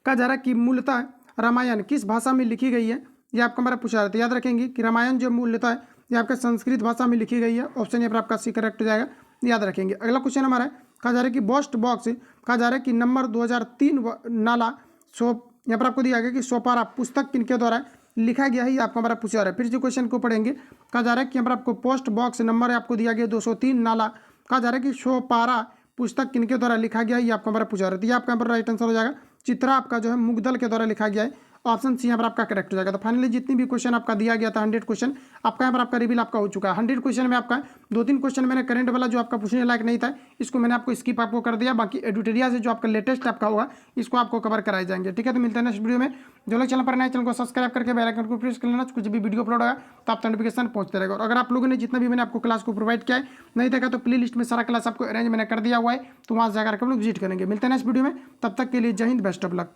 कहा जा रहा है कि मूलतः रामायण किस भाषा में लिखी गई है, ये आपको हमारा पूछा रहा था। याद रखेंगे कि रामायण जो मूलतः है ये आपका संस्कृत भाषा में लिखी गई है। ऑप्शन यहाँ पर आपका सी करेक्ट हो जाएगा, याद रखेंगे। अगला क्वेश्चन हमारा है कहा जा रहा है कि बोस्ट बॉक्स कहा जा रहा है कि नंबर 2003 नाला सो यहाँ पर आपको दिया गया कि सोपारा पुस्तक किनके द्वारा लिखा गया है, ये आपको हमारा पूछा रहा है। फिर जो क्वेश्चन को पढ़ेंगे कहा जा रहा है कि यहाँ पर आपको पोस्ट बॉक्स नंबर आपको दिया गया 203 नाला, कहा जा रहा है कि सोपारा पुस्तक किनके द्वारा लिखा गया है, ये आपको हमारा पूछा रहा है। ये आपका यहाँ पर राइट आंसर हो जाएगा, चित्रा आपका जो है मुगदल के द्वारा लिखा गया है। ऑप्शन सी यहाँ पर आपका करेक्ट हो जाएगा। तो फाइनली जितनी भी क्वेश्चन आपका दिया गया था 100 क्वेश्चन आपका यहाँ पर आपका रिवील आपका हो चुका है। 100 क्वेश्चन में आपका 2-3 क्वेश्चन मैंने करंट वाला जो आपका पूछने लायक नहीं था इसको मैंने आपको स्किप आपको कर दिया, बाकी एडिटोरिया से जो आपका लेटेस्ट आपका होगा इसको आपको कवर कराए जाएंगे। ठीक है, तो मिलते हैं नेक्स्ट वीडियो में। जो लोग चैनल पर नए चैनल को सब्सक्राइब करके बेल आइकन को प्रेस कर लेना, कुछ भी वीडियो अपलोड होगा तो आपको नोटिफिकेशन पहुंचते रहेगा। और अगर आप लोगों ने जितना भी मैंने आपको क्लास को प्रोवाइड किया है नहीं देखा तो प्ले लिस्ट में सारा क्लास आपको अरेंज मैंने कर दिया हुआ है, तो वहाँ से जाकर आप लोग विजिट करेंगे। मिलते हैं नेक्स्ट वीडियो में, तब तक के लिए जय हिंद, बेस्ट ऑफ लक।